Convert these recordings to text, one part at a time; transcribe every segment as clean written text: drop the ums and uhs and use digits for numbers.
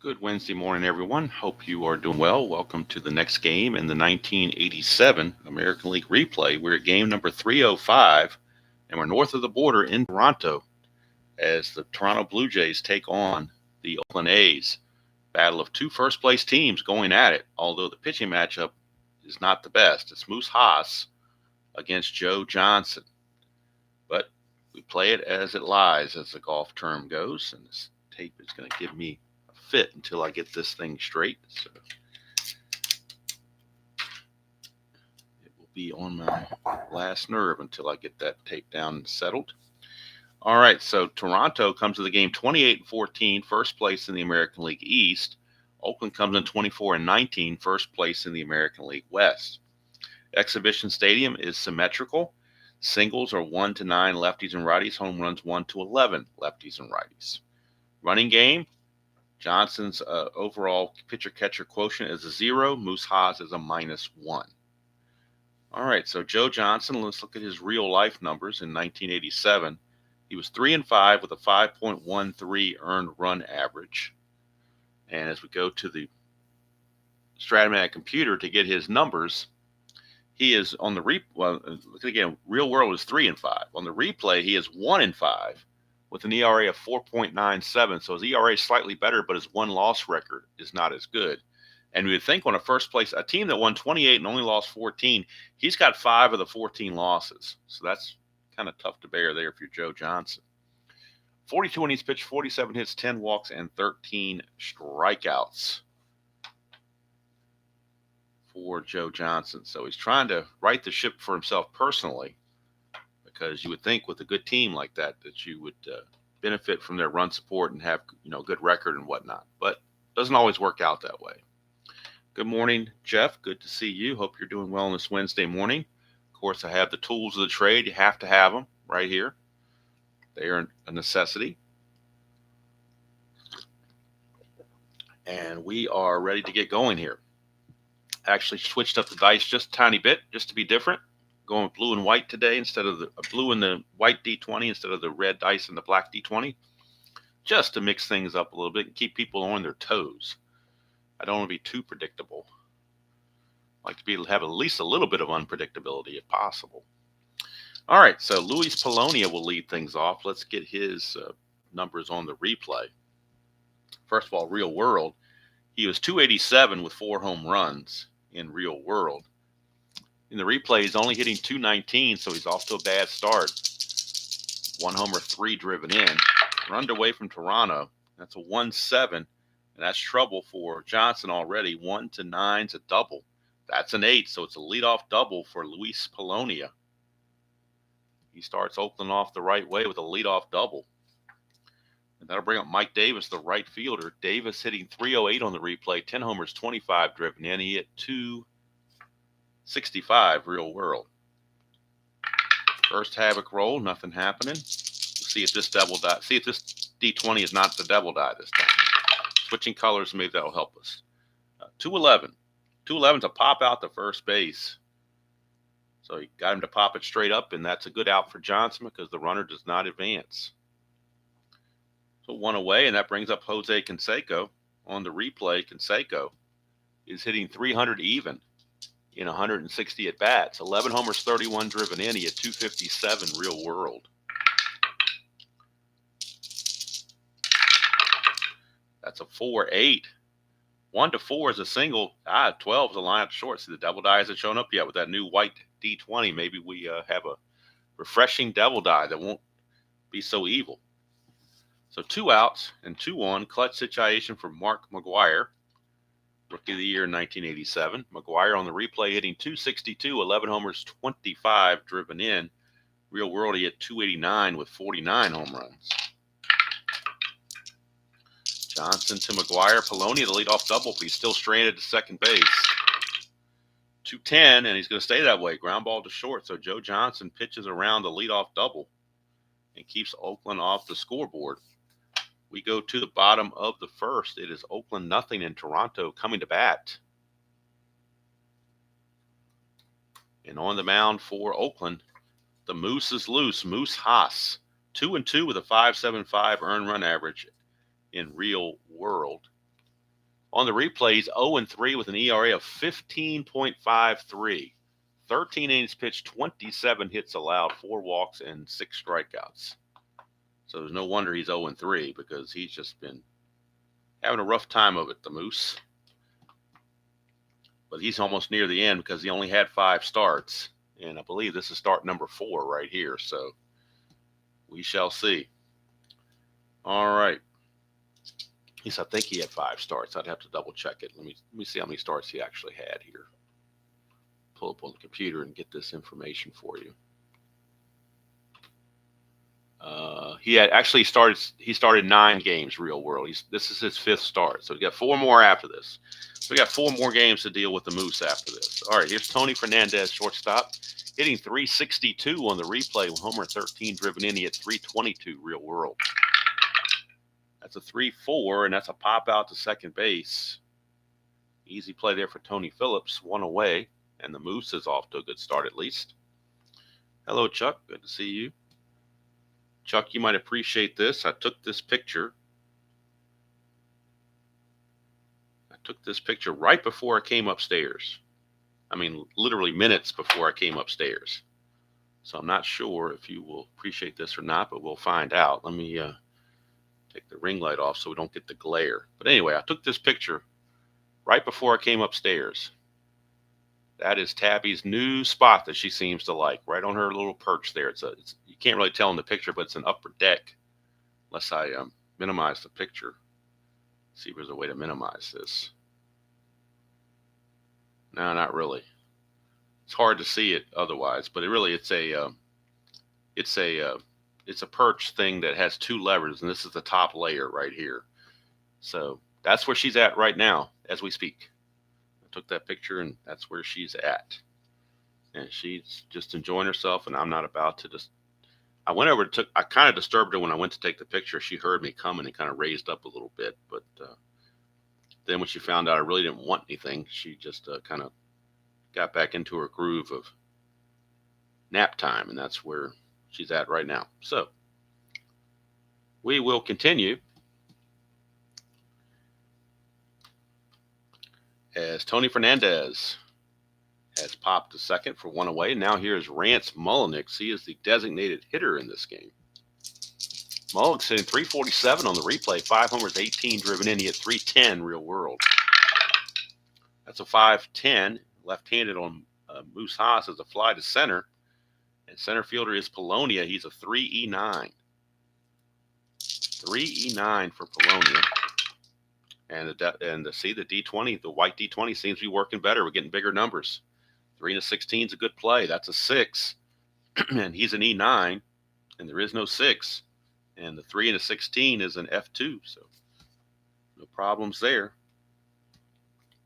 Good Wednesday morning, everyone. Hope you are doing well. Welcome to the next game in the 1987 American League replay. We're at game number 305, and we're north of the border in Toronto as the Toronto Blue Jays take on the Oakland A's. Battle of two first place teams going at it, although the pitching matchup is not the best. It's Moose Haas against Joe Johnson. But we play it as it lies, as the golf term goes, and this tape is going to give me fit until I get this thing straight. So it will be on my last nerve until I get that tape down and settled. All right, so Toronto comes to the game 28-14, first place in the American League East. Oakland comes in 24-19, first place in the American League West. Exhibition Stadium is symmetrical. Singles are 1 to 9 lefties and righties. Home runs 1 to 11 lefties and righties. Running game. Johnson's overall pitcher-catcher quotient is a 0. Moose Haas is a -1. All right, so Joe Johnson, let's look at his real-life numbers in 1987. He was 3-5 with a 5.13 earned run average. And as we go to the Stratomatic computer to get his numbers, he is on the look again, real world is 3-5. On the replay, he is 1-5. With an ERA of 4.97. So his ERA is slightly better, but his one-loss record is not as good. And we would think on a team that won 28 and only lost 14, he's got 5 of the 14 losses. So that's kind of tough to bear there if you're Joe Johnson. 42 innings pitched, 47 hits, 10 walks, and 13 strikeouts for Joe Johnson. So he's trying to right the ship for himself personally, because you would think with a good team like that you would benefit from their run support and have good record and whatnot. But it doesn't always work out that way. Good morning, Jeff. Good to see you. Hope you're doing well on this Wednesday morning. Of course, I have the tools of the trade. You have to have them right here. They are a necessity. And we are ready to get going here. Actually switched up the dice just a tiny bit, just to be different. Going with blue and white today instead of the blue and the white D20 instead of the red dice and the black D20, just to mix things up a little bit and keep people on their toes. I don't want to be too predictable. I like to have at least a little bit of unpredictability if possible. All right, so Luis Polonia will lead things off. Let's get his numbers on the replay. First of all, real world. He was 287 with 4 home runs in real world. In the replay, he's only hitting 219, so he's off to a bad start. 1 homer, 3 driven in. Runned away from Toronto. That's a 1-7, and that's trouble for Johnson already. 1 to 9's a double. That's an 8, so it's a leadoff double for Luis Polonia. He starts Oakland off the right way with a leadoff double. And that'll bring up Mike Davis, the right fielder. Davis hitting 308 on the replay, 10 homers, 25 driven in. He hit 265 real world. First havoc roll, nothing happening. We'll see if this D20 is not the double die this time. Switching colors, maybe that'll help us. 211. 211 to pop out to first base. So he got him to pop it straight up, and that's a good out for Johnson because the runner does not advance. So 1 away, and that brings up Jose Canseco. On the replay, Canseco is hitting 300 even in 160 at bats. 11 homers, 31 driven in. He had 257 real world. That's a 4-8. 1 to 4 is a single. 12 is a line up short. See, the double die hasn't shown up yet with that new white D20. Maybe we have a refreshing double die that won't be so evil. So 2 outs and 2 on. Clutch situation for Mark McGwire. Rookie of the year in 1987. McGwire on the replay hitting 262, 11 homers, 25 driven in. Real world, he hit 289 with 49 home runs. Johnson to McGwire. Polonia the leadoff double, but he's still stranded to second base. 210, and he's going to stay that way. Ground ball to short, so Joe Johnson pitches around the leadoff double and keeps Oakland off the scoreboard. We go to the bottom of the first. It is Oakland 0 and Toronto coming to bat. And on the mound for Oakland, the Moose is loose. Moose Haas, 2-2 with a 5.75 earned run average in real world. On the replay, he's 0-3 with an ERA of 15.53. 13 innings pitched, 27 hits allowed, 4 walks, and 6 strikeouts. So there's no wonder he's 0-3 because he's just been having a rough time of it, the Moose. But he's almost near the end because he only had 5 starts. And I believe this is start number 4 right here. So we shall see. All right. At least I think he had 5 starts. I'd have to double check it. Let me see how many starts he actually had here. Pull up on the computer and get this information for you. He started 9 games real world. This is his 5th start. So we got 4 more after this. So we got 4 more games to deal with the Moose after this. All right, here's Tony Fernandez, shortstop, hitting .362 on the replay with homer 13 driven in. He hit .322 real world. That's a 3-4, and that's a pop out to second base. Easy play there for Tony Phillips, 1 away, and the Moose is off to a good start at least. Hello, Chuck. Good to see you. Chuck, you might appreciate this. I took this picture right before I came upstairs. I mean, literally minutes before I came upstairs. So I'm not sure if you will appreciate this or not, but we'll find out. Let me take the ring light off so we don't get the glare. But anyway, I took this picture right before I came upstairs. That is Tabby's new spot that she seems to like, right on her little perch there. You can't really tell in the picture, but it's an upper deck. Unless I minimize the picture. See if there's a way to minimize this. No, not really. It's hard to see it otherwise, but it's a perch thing that has 2 levers, and this is the top layer right here. So that's where she's at right now as we speak. I took that picture, and that's where she's at. And she's just enjoying herself, and I'm not about to just... I kind of disturbed her when I went to take the picture. She heard me coming and kind of raised up a little bit, but then when she found out I really didn't want anything, she just kind of got back into her groove of nap time, and that's where she's at right now. So we will continue as Tony Fernandez has popped to second for 1 away. Now here's Rance Mullenix. He is the designated hitter in this game. Mullenix hitting .347 on the replay. 5 homers, 18 driven in. He hit .310 real world. That's a 5-10. Left-handed on Moose Haas as a fly to center. And center fielder is Polonia. He's a 3E9. 3E9 for Polonia. And the D20, the white D20 seems to be working better. We're getting bigger numbers. 3-16 is a good play. That's a 6. And he's an E9. And there is no 6. And the 3-16 is an F2. So no problems there.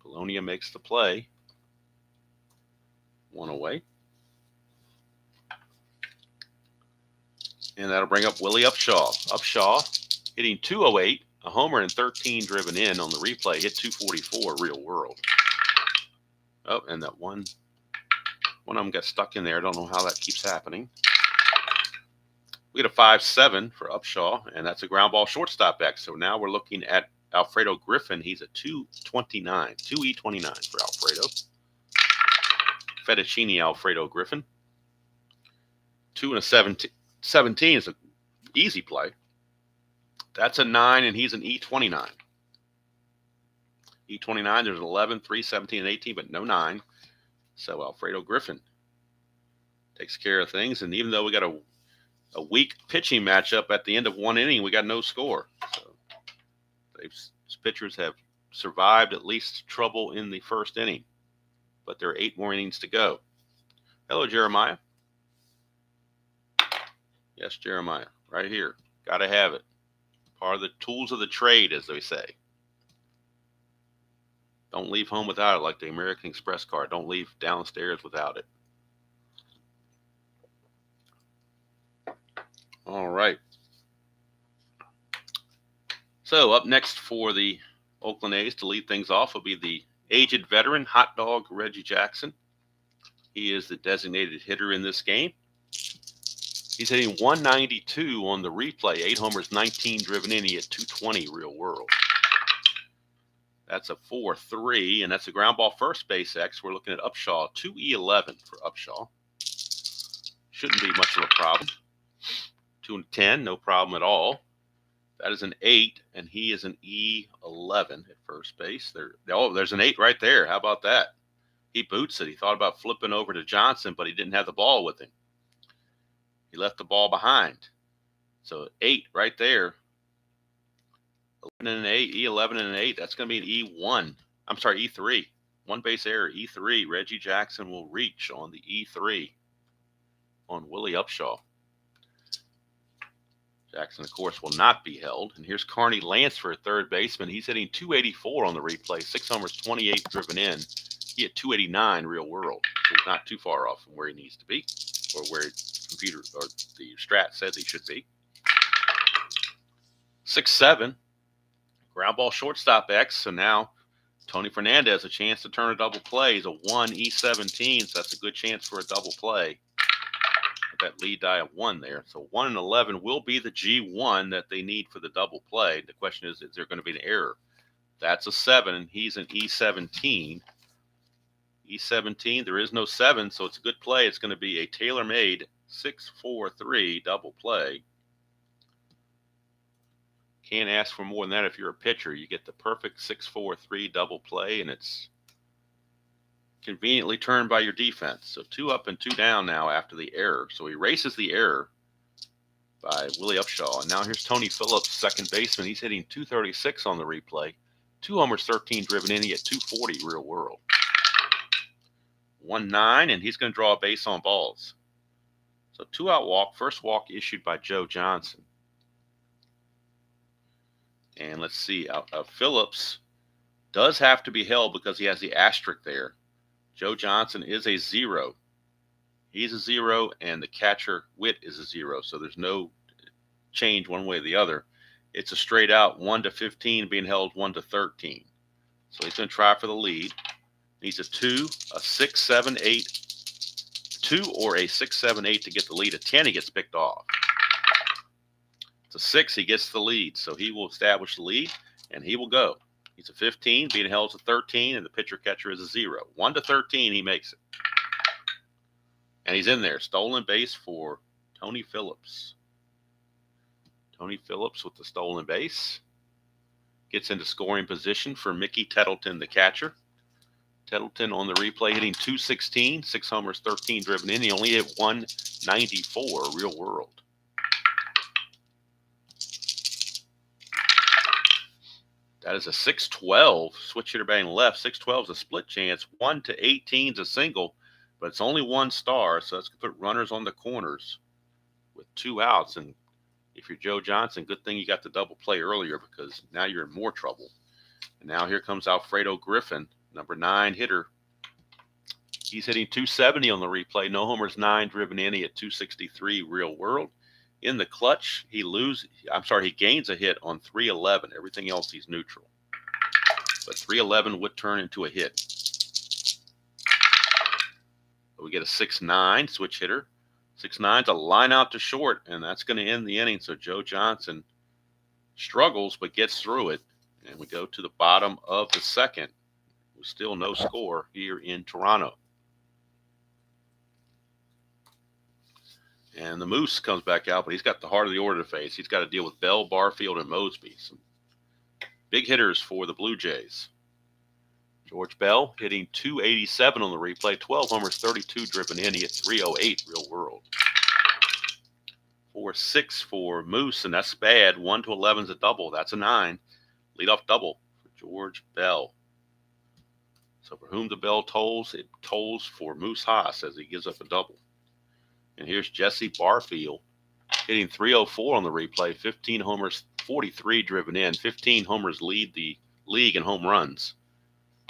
Polonia makes the play. 1 away. And that'll bring up Willie Upshaw. Upshaw hitting .208, a homer and 13 driven in on the replay. Hit .244 real world. Oh, and that one of them got stuck in there. I don't know how that keeps happening. We get a 5-7 for Upshaw, and that's a ground ball shortstop X. So now we're looking at Alfredo Griffin. He's a 229, 2E29 for Alfredo. Fettuccine Alfredo Griffin. 2-17 is an easy play. That's a 9, and he's an E29. E29, there's an 11, 3, 17, and 18, but no 9. So Alfredo Griffin takes care of things. And even though we got a weak pitching matchup at the end of 1 inning, we got no score. So these pitchers have survived at least trouble in the first inning. But there are 8 more innings to go. Hello, Jeremiah. Yes, Jeremiah, right here. Got to have it. Part of the tools of the trade, as they say. Don't leave home without it, like the American Express card. Don't leave downstairs without it. All right. So up next for the Oakland A's to lead things off will be the aged veteran, Hot Dog Reggie Jackson. He is the designated hitter in this game. He's hitting 192 on the replay. 8 homers, 19 driven in. He hit 220 real world. That's a 4-3, and that's a ground ball first base X. We're looking at Upshaw, 2E11 for Upshaw. Shouldn't be much of a problem. 2-10, no problem at all. That is an 8, and he is an E11 at first base. There's an 8 right there. How about that? He boots it. He thought about flipping over to Johnson, but he didn't have the ball with him. He left the ball behind. So 8 right there. 11 and an 8, E11 and an 8. That's going to be an E1. I'm sorry, E3. One base error, E3. Reggie Jackson will reach on the E3 on Willie Upshaw. Jackson, of course, will not be held. And here's Carney Lance for a third baseman. He's hitting 284 on the replay. 6 homers, 28 driven in. He hit 289 real world. So he's not too far off from where he needs to be, or where computer or the strat says he should be. 6-7. Ground ball shortstop X. So now Tony Fernandez a chance to turn a double play. He's a 1 E17, so that's a good chance for a double play. That lead die of 1 there. So 1 and 11 will be the G1 that they need for the double play. The question is there going to be an error? That's a 7, and he's an E17. E17, there is no 7, so it's a good play. It's going to be a tailor-made 6-4-3 double play. Can't ask for more than that if you're a pitcher. You get the perfect 6-4-3 double play, and it's conveniently turned by your defense. So 2 up and 2 down now after the error. So he erases the error by Willie Upshaw. And now here's Tony Phillips, second baseman. He's hitting 236 on the replay. 2 homers, 13 driven in. He hit 240 real world. 1-9, and he's going to draw a base on balls. So 2-out walk. First walk issued by Joe Johnson. And let's see. Phillips does have to be held because he has the asterisk there. Joe Johnson is a 0. He's a 0, and the catcher Witt is a 0. So there's no change one way or the other. It's a straight out 1-15 being held 1-13. So he's going to try for the lead. Needs a 2, a 6, 7, 8, 2 or a 6, 7, 8 to get the lead. A 10, he gets picked off. It's a 6, he gets the lead. So he will establish the lead, and he will go. He's a 15, being held as a 13, and the pitcher-catcher is a 0. 1-13, he makes it. And he's in there. Stolen base for Tony Phillips. Tony Phillips with the stolen base. Gets into scoring position for Mickey Tettleton, the catcher. Tettleton on the replay hitting 216, 6 homers, 13 driven in. He only hit 194 real world. That is a 6-12. Switch hitter batting left. 6-12 is a split chance. 1-18 is a single, but it's only 1 star, so that's going to put runners on the corners with 2 outs. And if you're Joe Johnson, good thing you got the double play earlier because now you're in more trouble. And now here comes Alfredo Griffin, number 9 hitter. He's hitting 270 on the replay. No homers, 9 driven in. He at 263 real world. In the clutch, he gains a hit on 311. Everything else, he's neutral. But 311 would turn into a hit. We get a 6-9 switch hitter. 6-9's a line out to short, and that's going to end the inning. So Joe Johnson struggles but gets through it. And we go to the bottom of the second. With still no score here in Toronto. And the Moose comes back out, but he's got the heart of the order to face. He's got to deal with Bell, Barfield, and Mosby. Some big hitters for the Blue Jays. George Bell hitting 287 on the replay. 12 homers, 32 driven in. He hit 308 real world. 4-6 for Moose, and that's bad. 1-11 is a double. That's a 9. Leadoff double for George Bell. So for whom the bell tolls, it tolls for Moose Haas as he gives up a double. And here's Jesse Barfield hitting 304 on the replay. 15 homers, 43 driven in. 15 homers lead the league in home runs.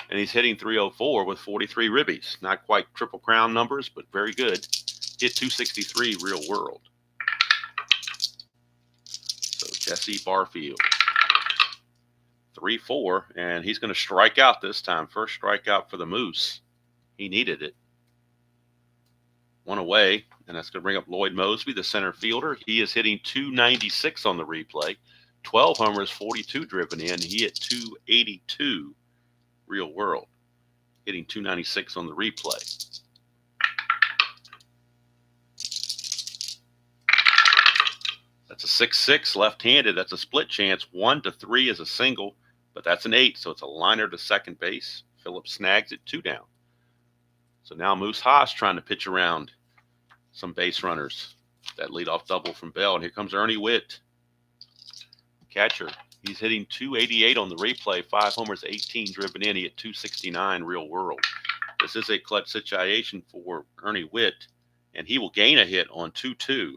And he's hitting 304 with 43 ribbies. Not quite Triple Crown numbers, but very good. Hit 263 real world. So Jesse Barfield. 3-4, and he's going to strike out this time. First strikeout for the Moose. He needed it. 1 away, and that's going to bring up Lloyd Mosby, the center fielder. He is hitting 296 on the replay. 12 homers, 42 driven in. He hit 282 Real World, hitting 296 on the replay. That's a 6-6 left-handed. That's a split chance. 1-3 is a single, but that's an 8, so it's a liner to second base. Phillips snags it, 2 down. So now Moose Haas trying to pitch around some base runners. That leadoff double from Bell, and here comes Ernie Whitt, catcher. He's hitting 288 on the replay, 5 homers, 18 driven in. He hit 269 Real World. This is a clutch situation for Ernie Whitt, and he will gain a hit on 2-2.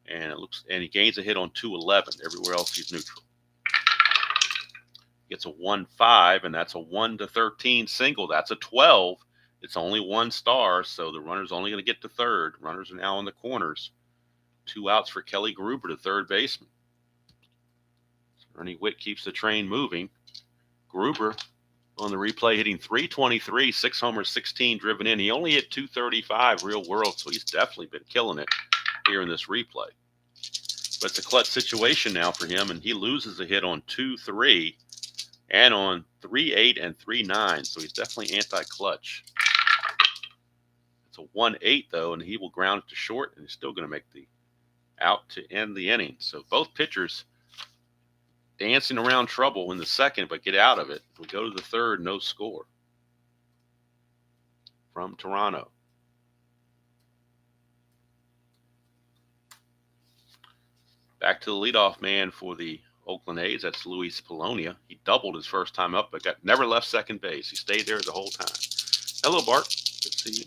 And he gains a hit on 211. Everywhere else he's neutral. Gets a 1-5, and that's a 1-13 single. That's a 12. It's only 1 star, so the runner's only going to get to third. Runners are now in the corners. 2 outs for Kelly Gruber, the third baseman. So Ernie Whitt keeps the train moving. Gruber on the replay hitting 323, 6 homers, 16 driven in. He only hit 235 Real World, so he's definitely been killing it here in this replay. But it's a clutch situation now for him, and he loses a hit on 2-3 and on 3-8 and 3-9, so he's definitely anti-clutch. It's a 1-8, though, and he will ground it to short, and he's still going to make the out to end the inning. So both pitchers dancing around trouble in the second, but get out of it. We go to the third, no score from Toronto. Back to the leadoff man for the Oakland A's. That's Luis Polonia. He doubled his first time up, but never left second base. He stayed there the whole time. Hello, Bart. Good to see you.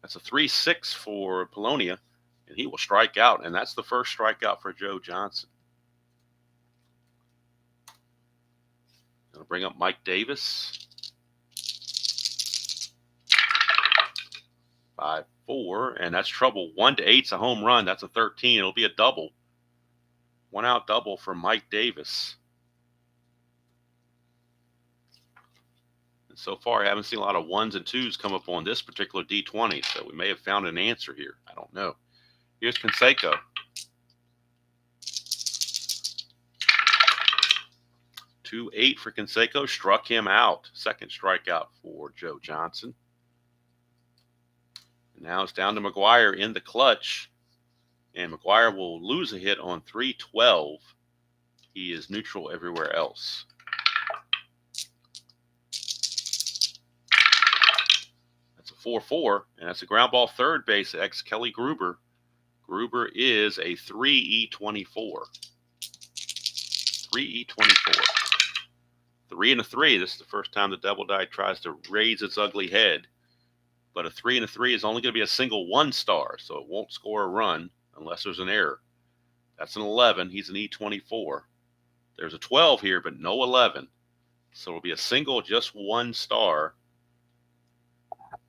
That's a 3-6 for Polonia, and he will strike out, and that's the first strikeout for Joe Johnson. Going to bring up Mike Davis. 5-4, and that's trouble. 1-8's a home run. That's a 13. It'll be a double. 1-out double for Mike Davis. And so far, I haven't seen a lot of 1s and 2s come up on this particular D20, so we may have found an answer here. I don't know. Here's Canseco. 2-8 for Canseco. Struck him out. Second strikeout for Joe Johnson. Now it's down to McGuire in the clutch, and McGuire will lose a hit on 3-12. He is neutral everywhere else. That's a 4-4, and that's a ground ball third base ex Kelly Gruber. Gruber is a 3E24. 3E24. 3-3. This is the first time the Devil Die tries to raise its ugly head. But a 3-3 is only going to be a single 1 star, so it won't score a run unless there's an error. That's an 11. He's an E24. There's a 12 here, but no 11. So it'll be a single, just 1 star.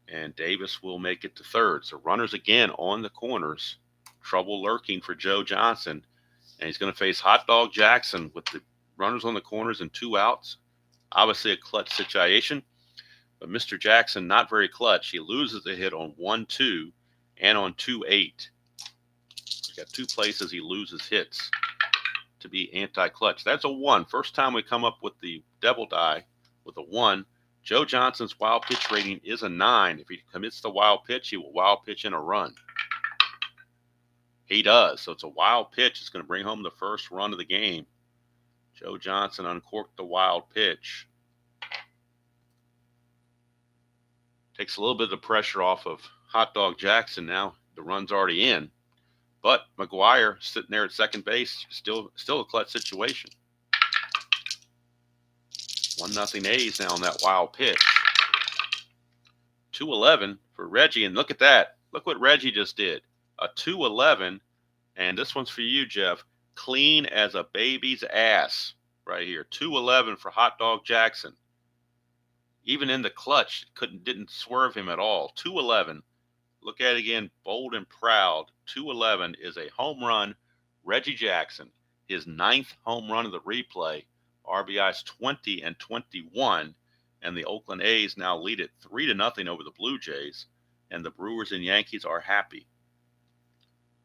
And Davis will make it to third. So runners again on the corners. Trouble lurking for Joe Johnson. And he's going to face Hot Dog Jackson with the runners on the corners and 2 outs. Obviously a clutch situation. But Mr. Jackson, not very clutch. He loses a hit on 1-2 and on 2-8. He's got 2 places he loses hits to be anti-clutch. That's a 1. First time we come up with the Devil Die with a 1. Joe Johnson's wild pitch rating is a 9. If he commits the wild pitch, he will wild pitch in a run. He does. So it's a wild pitch. It's going to bring home the first run of the game. Joe Johnson uncorked the wild pitch. Takes a little bit of the pressure off of Hot Dog Jackson now. The run's already in. But McGuire sitting there at second base, still a clutch situation. 1-0 A's now on that wild pitch. 2-11 for Reggie, and look at that. Look what Reggie just did. A 2-11, and this one's for you, Jeff. Clean as a baby's ass right here. 2-11 for Hot Dog Jackson. Even in the clutch, didn't swerve him at all. 2-11. Look at it again, bold and proud. 2-11 is a home run. Reggie Jackson, his 9th home run of the replay. RBIs 20 and 21. And the Oakland A's now lead it 3-0 over the Blue Jays. And the Brewers and Yankees are happy.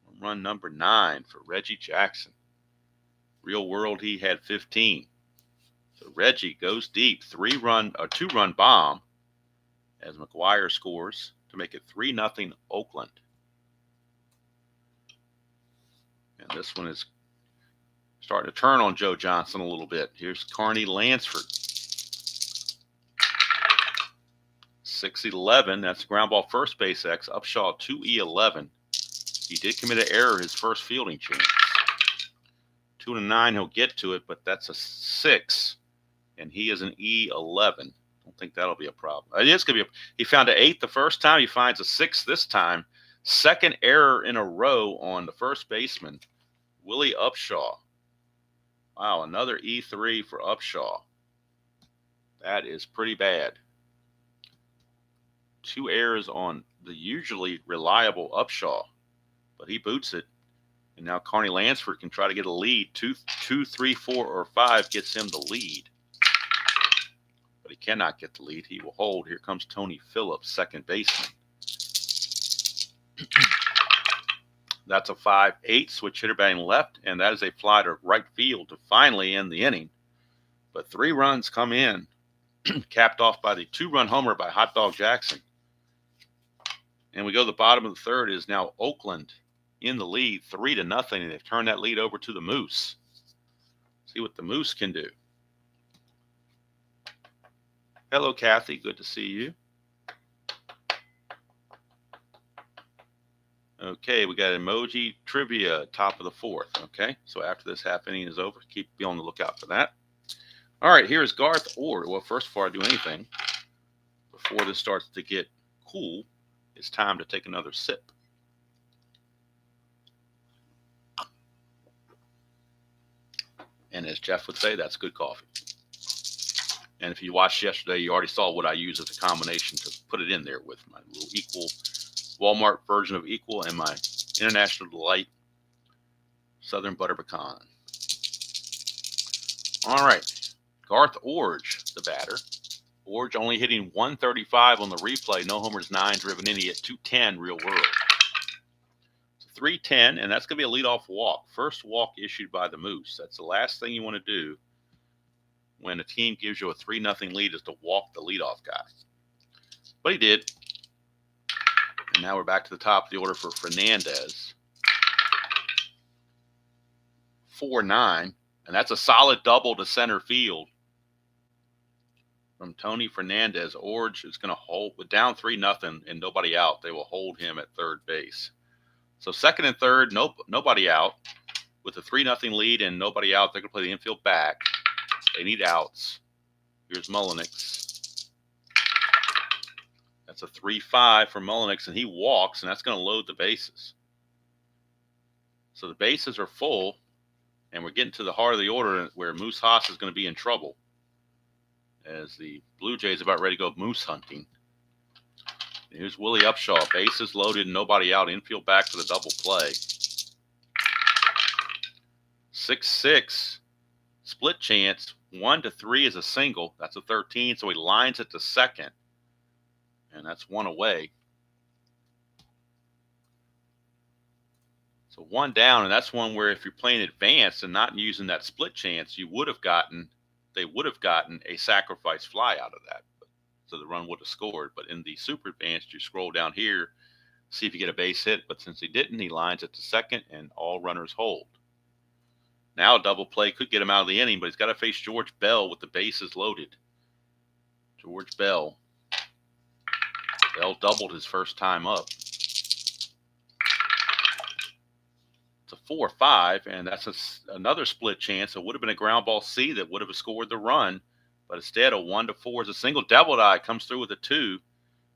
Home run number 9 for Reggie Jackson. Real World, he had 15. So Reggie goes deep, two-run bomb as McGuire scores to make it 3-0 Oakland. And this one is starting to turn on Joe Johnson a little bit. Here's Carney Lansford. 6-11. That's a ground ball first base X. Upshaw 2-11. He did commit an error his first fielding chance. 2-9. He'll get to it, but that's a 6. And he is an E11. Don't think that'll be a problem. It is going to be. He found an 8 the first time. He finds a 6 this time. Second error in a row on the first baseman, Willie Upshaw. Wow, another E3 for Upshaw. That is pretty bad. 2 errors on the usually reliable Upshaw, but he boots it. And now Carney Lansford can try to get a lead. 2, 3, 4, or 5 gets him the lead. But he cannot get the lead. He will hold. Here comes Tony Phillips, second baseman. That's a 5-8 switch hitter batting left, and that is a fly to right field to finally end the inning. But 3 runs come in, capped off by the 2-run homer by Hot Dog Jackson. And we go to the bottom of the third. Is now Oakland in the lead, 3-0, and they've turned that lead over to the Moose. See what the Moose can do. Hello, Kathy. Good to see you. Okay, we got emoji trivia, top of the fourth. Okay, so after this half inning is over, be on the lookout for that. All right, here is Garth Ord. Well, first, before I do anything, before this starts to get cool, it's time to take another sip. And as Jeff would say, that's good coffee. And if you watched yesterday, you already saw what I use as a combination to put it in there with my little Equal Walmart version of Equal and my International Delight Southern Butter Pecan. All right, Garth Orge, the batter. Orge only hitting 135 on the replay. No homers, 9 driven in. He hit 210 real world. So 310, and that's going to be a leadoff walk. First walk issued by the Moose. That's the last thing you want to do when a team gives you a 3-0 lead, is to walk the leadoff guy. But he did. And now we're back to the top of the order for Fernandez. 4-9. And that's a solid double to center field from Tony Fernandez. Orge is going to hold with down 3-0 and nobody out. They will hold him at third base. So second and third, nobody out. With a 3-0 lead and nobody out, they're going to play the infield back. They need outs. Here's Mullenix. That's a 3-5 for Mullenix, and he walks, and that's going to load the bases. So the bases are full, and we're getting to the heart of the order where Moose Haas is going to be in trouble as the Blue Jays are about ready to go moose hunting. And here's Willie Upshaw. Bases loaded, nobody out. Infield back for the double play. 6-6. Split chance. 1-3 is a single. That's a 13, so he lines it to second. And that's one away. So one down, and that's one where if you're playing advanced and not using that split chance, they would have gotten a sacrifice fly out of that. So the run would have scored. But in the super advanced, you scroll down here, see if you get a base hit. But since he didn't, he lines it to second, and all runners hold. Now a double play could get him out of the inning, but he's got to face George Bell with the bases loaded. George Bell. Bell doubled his first time up. It's a 4-5, and that's another split chance. It would have been a ground ball C that would have scored the run, but instead a 1-4 is a single. Devil Eye comes through with a 2.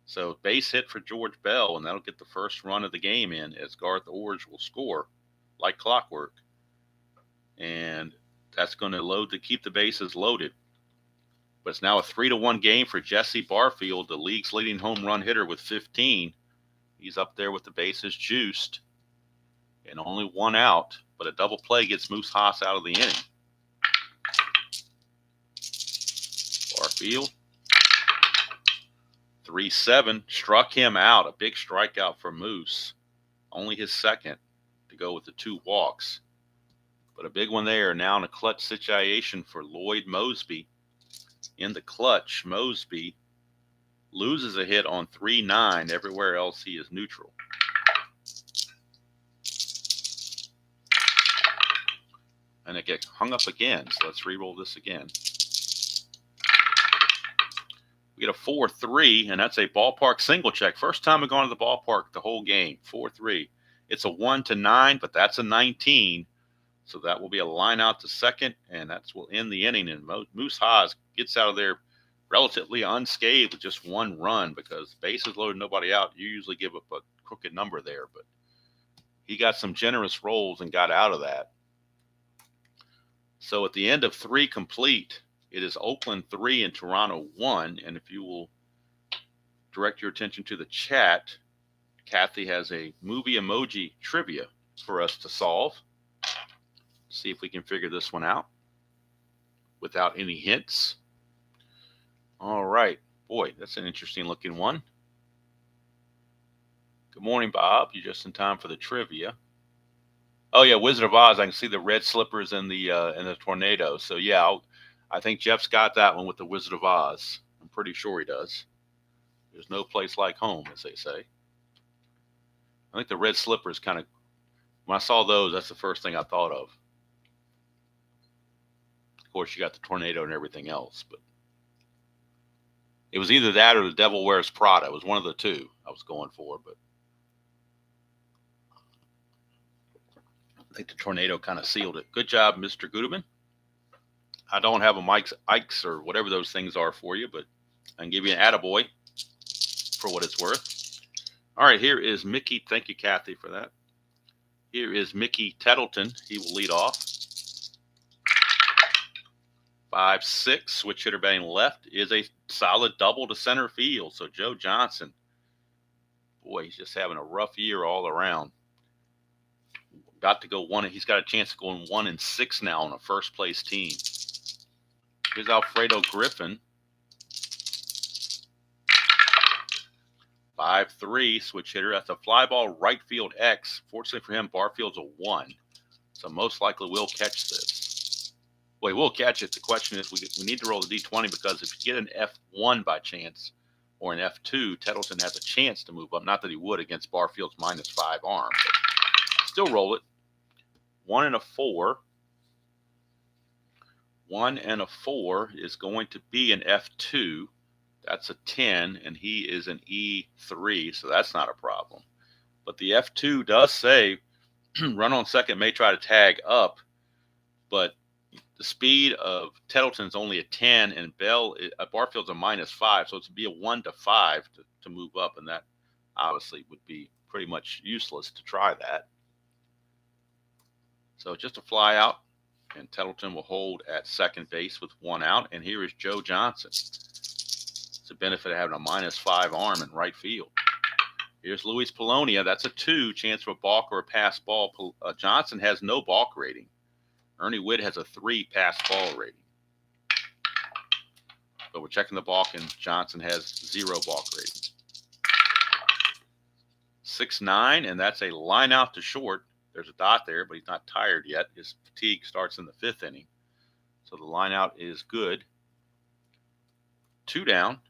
So base hit for George Bell, and that'll get the first run of the game in as Garth Orge will score like clockwork. And that's going to keep the bases loaded. But it's now a 3-1 game for Jesse Barfield, the league's leading home run hitter with 15. He's up there with the bases juiced. And only one out, but a double play gets Moose Haas out of the inning. Barfield. 3-7. Struck him out. A big strikeout for Moose. Only his second to go with the 2 walks. But a big one there. Now in a clutch situation for Lloyd Mosby. In the clutch, Mosby loses a hit on 3-9. Everywhere else he is neutral. And it gets hung up again. So let's re-roll this again. We get a 4-3, and that's a ballpark single check. First time we've gone to the ballpark the whole game. 4-3. It's a 1-9, but that's a 19. So that will be a line out to second, and that will end the inning. And Moose Haas gets out of there relatively unscathed with just one run, because bases loaded, nobody out. You usually give up a crooked number there, but he got some generous rolls and got out of that. So at the end of 3 complete, it is Oakland 3 and Toronto 1. And if you will direct your attention to the chat, Kathy has a movie emoji trivia for us to solve. See if we can figure this one out without any hints. All right. Boy, that's an interesting looking one. Good morning, Bob. You're just in time for the trivia. Oh yeah, Wizard of Oz. I can see the red slippers and the tornado. So yeah, I think Jeff's got that one with the Wizard of Oz. I'm pretty sure he does. There's no place like home, as they say. I think the red slippers kind of, when I saw those, that's the first thing I thought of. Of course, you got the tornado and everything else, but it was either that or the Devil Wears Prada. It was one of the two I was going for, but I think the tornado kind of sealed it. Good job, Mr. Gudeman. I don't have a Mike's Ikes or whatever those things are for you, but I can give you an attaboy for what it's worth. All right, here is Mickey. Thank you, Kathy, for that. Here is Mickey Tettleton. He will lead off. 5-6, switch hitter batting left, is a solid double to center field. So Joe Johnson, boy, he's just having a rough year all around. Got to go one. He's got a chance of going 1-6 now on a first place team. Here's Alfredo Griffin. 5-3, switch hitter. That's a fly ball right field X. Fortunately for him, Barfield's a 1. So most likely we'll catch this. Well, we'll catch it. The question is, we need to roll the D20, because if you get an F1 by chance or an F2, Tettleton has a chance to move up. Not that he would against Barfield's -5 arm, but still roll it. 1 and a 4. 1 and a 4 is going to be an F2. That's a 10, and he is an E3, so that's not a problem. But the F2 does say run on second may try to tag up, but the speed of Tettleton's only a 10, and Barfield's a -5, so it's be a 1-5 to move up, and that obviously would be pretty much useless to try that. So just a fly out, and Tettleton will hold at second base with 1 out, and here is Joe Johnson. It's a benefit of having a -5 arm in right field. Here's Luis Polonia. That's a 2, chance for a balk or a pass ball. Johnson has no balk rating. Ernie Witt has a 3 pass ball rating. But we're checking the balk, and Johnson has 0 balk rating. 6-9, and that's a line out to short. There's a dot there, but he's not tired yet. His fatigue starts in the 5th inning. So the line out is good. 2 down.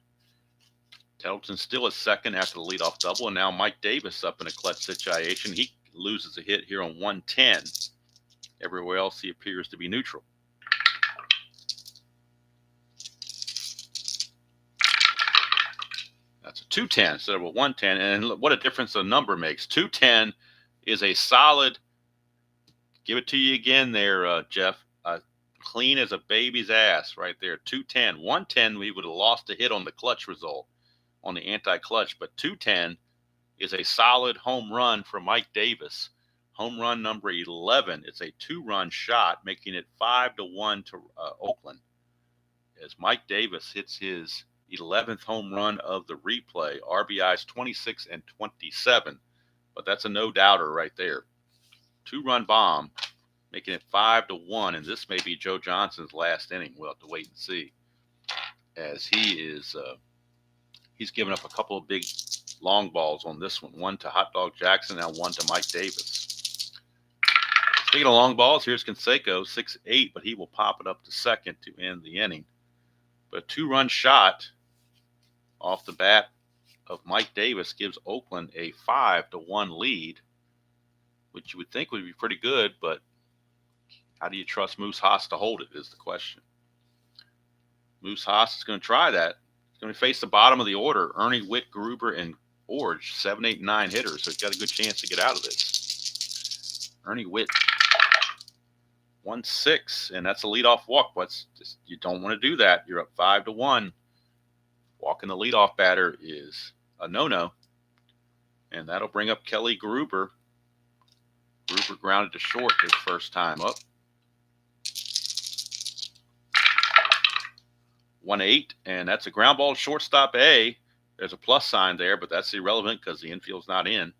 Tettleton still at second after the leadoff double, and now Mike Davis up in a clutch situation. He loses a hit here on 110. Everywhere else, he appears to be neutral. That's a 210 instead of a 110. And what a difference a number makes. 210 is a solid, give it to you again there, Jeff, clean as a baby's ass right there. 210. 110, we would have lost a hit on the clutch result, on the anti-clutch. But 210 is a solid home run for Mike Davis. Home run number 11. It's a 2-run shot, making it 5-1 to Oakland, as Mike Davis hits his 11th home run of the replay. RBIs 26 and 27, but that's a no-doubter right there. 2-run bomb, making it 5-1, and this may be Joe Johnson's last inning. We'll have to wait and see, as he's given up a couple of big long balls on this one. One to Hot Dog Jackson, now one to Mike Davis. Taking a long balls, here's Canseco, 6-8, but he will pop it up to second to end the inning. But a 2-run shot off the bat of Mike Davis gives Oakland a 5-1 lead, which you would think would be pretty good, but how do you trust Moose Haas to hold it is the question. Moose Haas is going to try that. He's going to face the bottom of the order, Ernie, Witt, Gruber, and Orge, 7, 8, and 9 hitters, so he's got a good chance to get out of this. Ernie Witt, 1-6, and that's a leadoff walk. You don't want to do that. You're up 5-1. Walking the leadoff batter is a no-no, and that'll bring up Kelly Gruber. Gruber grounded to short his first time up. 1-8, and that's a ground ball to shortstop A. There's a plus sign there, but that's irrelevant because the infield's not in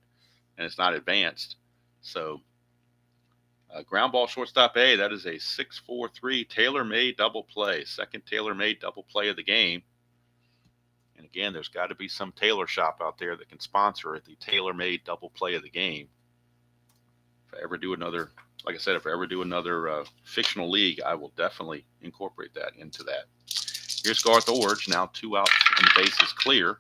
and it's not advanced. So ground ball shortstop A, that is a 6-4-3 tailor-made double play. Second tailor-made double play of the game. And again, there's got to be some tailor shop out there that can sponsor it, the tailor-made double play of the game. If I ever do another, like I said, if I ever do another fictional league, I will definitely incorporate that into that. Here's Garth Orge, now 2 out and the base is clear.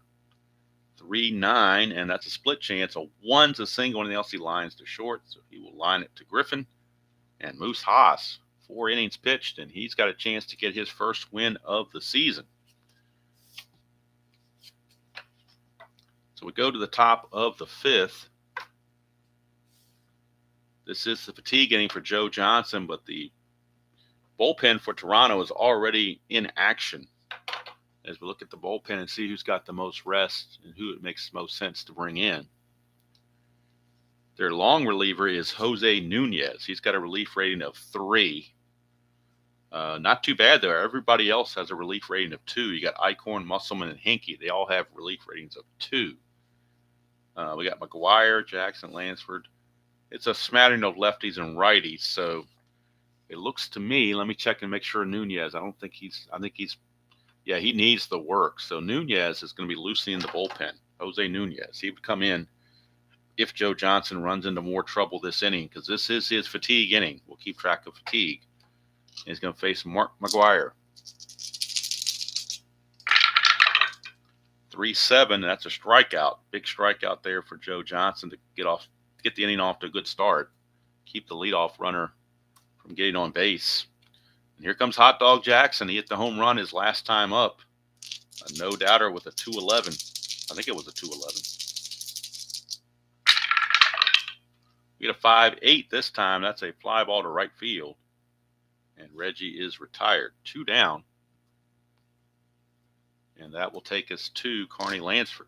3-9, and that's a split chance. A 1's a single, and the LC lines to short, so he will line it to Griffin. And Moose Haas, 4 innings pitched, and he's got a chance to get his first win of the season. So we go to the top of the 5th. This is the fatigue inning for Joe Johnson, but the bullpen for Toronto is already in action. As we look at the bullpen and see who's got the most rest and who it makes most sense to bring in. Their long reliever is Jose Nunez. He's got a relief rating of 3. Not too bad there. Everybody else has a relief rating of 2. You got Eichhorn, Musselman, and Hinkie. They all have relief ratings of 2. We got McGuire, Jackson, Lansford. It's a smattering of lefties and righties. So it looks to me, let me check and make sure Nunez, he needs the work. So Nunez is going to be loosening the bullpen. Jose Nunez. He would come in if Joe Johnson runs into more trouble this inning, because this is his fatigue inning. We'll keep track of fatigue. And he's going to face Mark McGuire. 3-7. That's a strikeout. Big strikeout there for Joe Johnson to get the inning off to a good start. Keep the leadoff runner from getting on base. And here comes Hot Dog Jackson. He hit the home run his last time up. A no-doubter with a 2-11. I think it was a 2-11. We get a 5-8 this time. That's a fly ball to right field. And Reggie is retired. 2 down. And that will take us to Carney Lansford.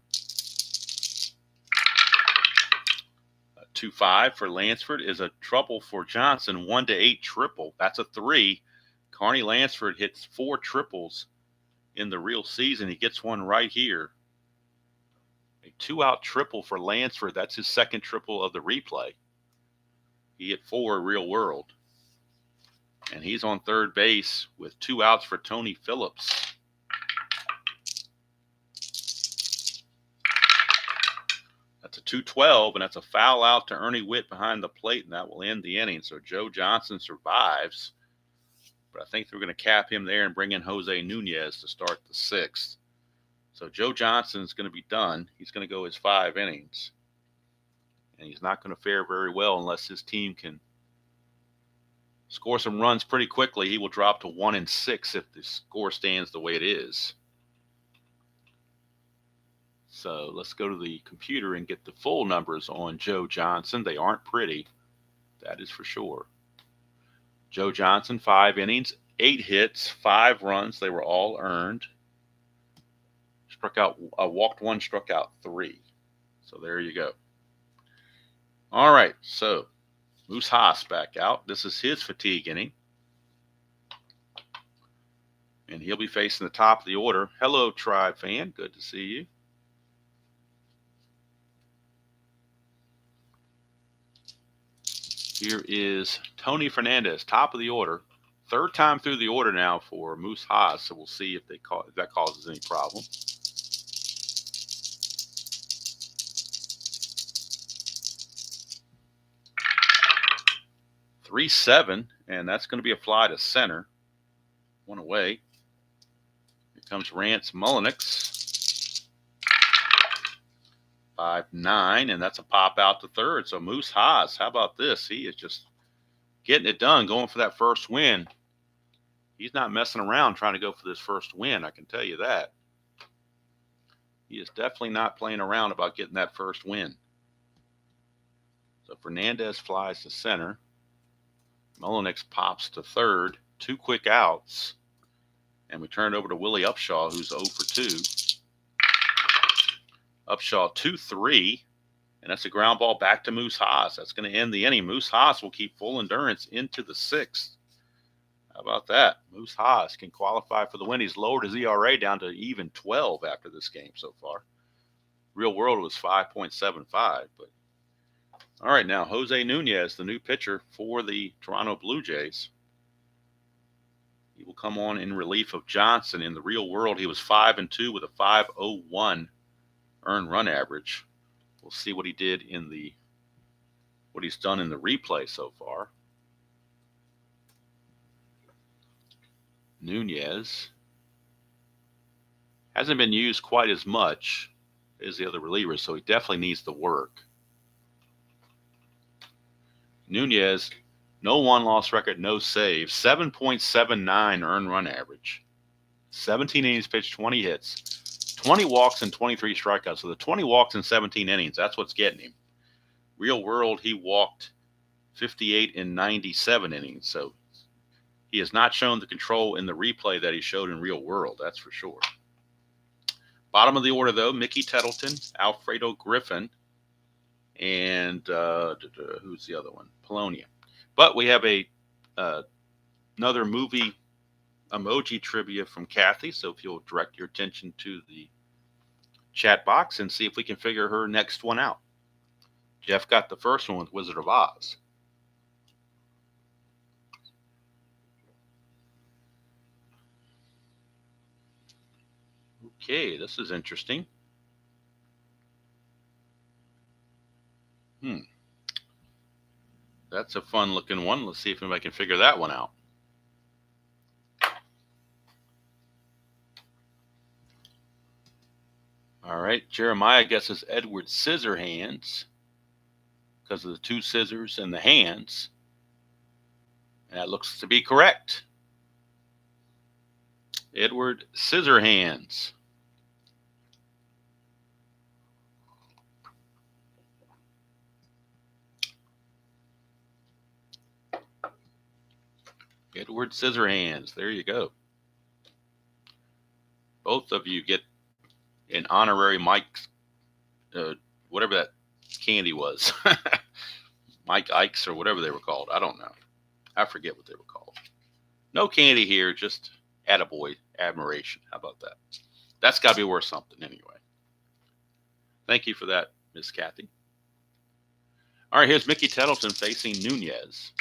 2-5 for Lansford is a trouble for Johnson. 1-8 triple. That's a 3. Carney Lansford hits 4 triples in the real season. He gets one right here. A 2-out triple for Lansford. That's his second triple of the replay. He hit 4 real world. And he's on third base with 2 outs for Tony Phillips. That's a 2-12, and that's a foul out to Ernie Witt behind the plate, and that will end the inning. So Joe Johnson survives. But I think they're going to cap him there and bring in Jose Nunez to start the 6th. So Joe Johnson's going to be done. He's going to go his 5 innings. And he's not going to fare very well unless his team can score some runs pretty quickly. He will drop to 1-6 if the score stands the way it is. So let's go to the computer and get the full numbers on Joe Johnson. They aren't pretty. That is for sure. Joe Johnson, 5 innings, 8 hits, 5 runs. They were all earned. Walked 1, struck out 3. So there you go. All right, so Moose Haas back out. This is his fatigue inning. And he'll be facing the top of the order. Hello, Tribe fan. Good to see you. Here is Tony Fernandez, top of the order. 3rd time through the order now for Moose Haas, so we'll see if that causes any problem. 3-7, and that's going to be a fly to center. One away. Here comes Rance Mullenix. 5-9, and that's a pop out to third. So Moose Haas, how about this? He is just getting it done, going for that first win. He's not messing around trying to go for this first win, I can tell you that. He is definitely not playing around about getting that first win. So Fernandez flies to center. Mullenix pops to third. 2 quick outs. And we turn it over to Willie Upshaw, who's 0 for 2. Upshaw 2-3. And that's a ground ball back to Moose Haas. That's going to end the inning. Moose Haas will keep full endurance into the 6th. How about that? Moose Haas can qualify for the win. He's lowered his ERA down to even 12 after this game so far. Real world was 5.75. But all right, now Jose Nunez, the new pitcher for the Toronto Blue Jays. He will come on in relief of Johnson. In the real world, he was 5-2 with a 5.01 earned run average. We'll see what he did in what he's done in the replay so far. Nunez hasn't been used quite as much as the other relievers, so he definitely needs the work. Nunez, no one-loss record, no saves, 7.79 earned run average. 17 innings pitched, 20 hits, 20 walks and 23 strikeouts. So the 20 walks in 17 innings, that's what's getting him. Real world, he walked 58 in 97 innings, so he has not shown the control in the replay that he showed in real world, that's for sure. Bottom of the order, though, Mickey Tettleton, Alfredo Griffin, and who's the other one? Polonia. But we have another movie emoji trivia from Kathy, so if you'll direct your attention to the chat box and see if we can figure her next one out. Jeff got the first one with Wizard of Oz. Okay, this is interesting. That's a fun looking one. Let's see if anybody can figure that one out. All right, Jeremiah guesses Edward Scissorhands because of the 2 scissors and the hands. And that looks to be correct. Edward Scissorhands. Edward Scissorhands. There you go. Both of you get an honorary Mike's, whatever that candy was. Mike Ike's or whatever they were called. I don't know. I forget what they were called. No candy here, just attaboy admiration. How about that? That's got to be worth something anyway. Thank you for that, Miss Kathy. All right, here's Mickey Tettleton facing Nunez.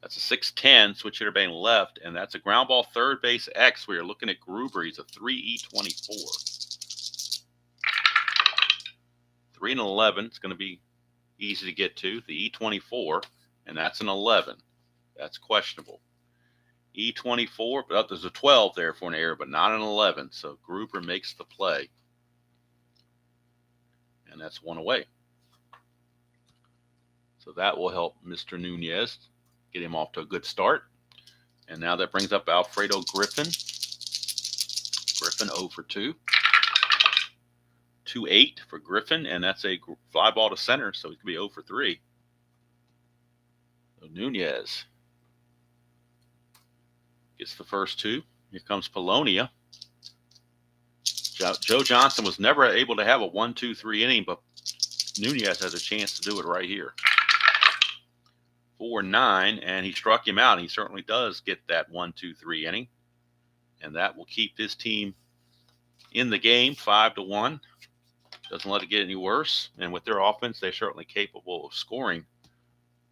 That's a 6-10, switch hitter batting left, and that's a ground ball third base X. We are looking at Gruber. He's a 3.24. 3 and 11. It's going to be easy to get to. The E24, and that's an 11. That's questionable. E24, but there's a 12 there for an error, but not an 11. So Gruber makes the play. And that's one away. So that will help Mr. Nunez get him off to a good start. And now that brings up Alfredo Griffin. Griffin 0 for 2. 2-8 for Griffin, and that's a fly ball to center, so he could be 0 for 3. So Nunez gets the first 2. Here comes Polonia. Joe Johnson was never able to have a 1-2-3 inning, but Nunez has a chance to do it right here. 4-9, and he struck him out. He certainly does get that 1-2-3 inning, and that will keep his team in the game 5-1. Doesn't let it get any worse, and with their offense, they're certainly capable of scoring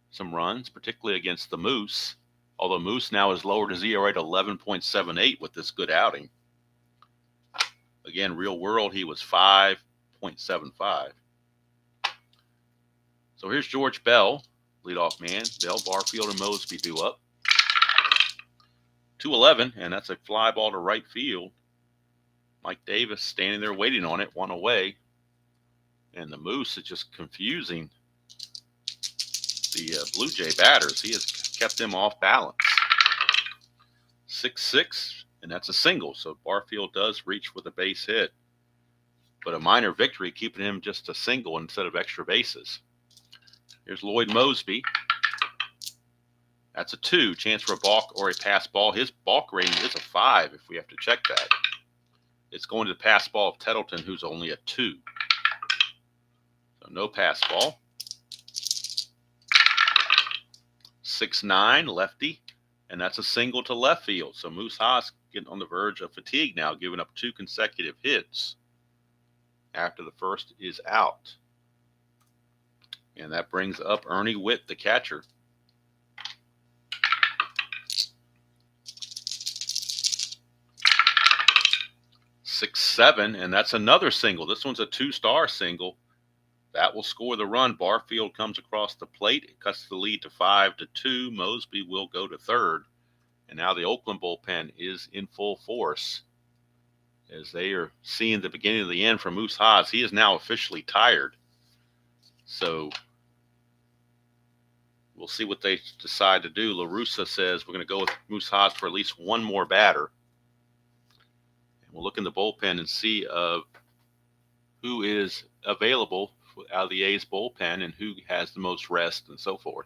some runs, particularly against the Moose, although Moose now has lowered his ERA to 11.78 with this good outing. Again, real world, he was 5.75. So here's George Bell, Leadoff man. Bell, Barfield, and Mosby due up. 2-11, and that's a fly ball to right field. Mike Davis standing there waiting on it, one away. And the Moose is just confusing the Blue Jay batters. He has kept them off balance. 6-6, and that's a single. So Barfield does reach with a base hit. But a minor victory, keeping him just a single instead of extra bases. Here's Lloyd Mosby. That's a 2. Chance for a balk or a pass ball. His balk rating is a 5 if we have to check that. It's going to the pass ball of Tettleton, who's only a 2. So no pass ball. 6-9, lefty. And that's a single to left field. So Moose Haas getting on the verge of fatigue now, giving up 2 consecutive hits after the first is out. And that brings up Ernie Witt, the catcher. 6-7, and that's another single. This one's a 2-star single. That will score the run. Barfield comes across the plate. It cuts the lead to 5-2. Mosby will go to third. And now the Oakland bullpen is in full force as they are seeing the beginning of the end for Moose Haas. He is now officially tired. So we'll see what they decide to do. LaRussa says we're going to go with Moose Haas for at least one more batter. And we'll look in the bullpen and see who is available out of the A's bullpen and who has the most rest and so forth.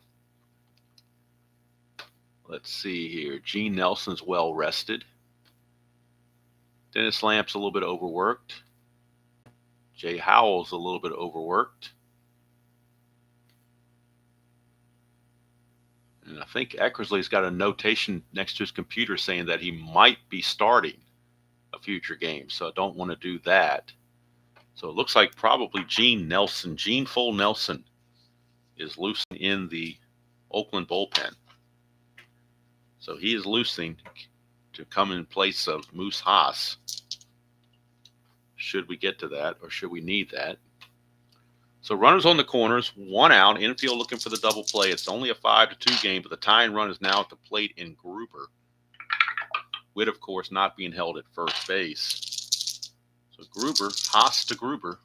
Let's see here. Gene Nelson's well rested. Dennis Lamp's a little bit overworked. Jay Howell's a little bit overworked. And I think Eckersley's got a notation next to his computer saying that he might be starting a future game. So I don't want to do that. So it looks like probably Gene Nelson, Gene Full Nelson, is loosening in the Oakland bullpen. So he is loosening to come in place of Moose Haas. Should we get to that, or should we need that? So runners on the corners, 1 out, infield looking for the double play. It's only a 5-2 game, but the tying run is now at the plate in Gruber. Witt, of course, not being held at first base. So Gruber, Haas to Gruber.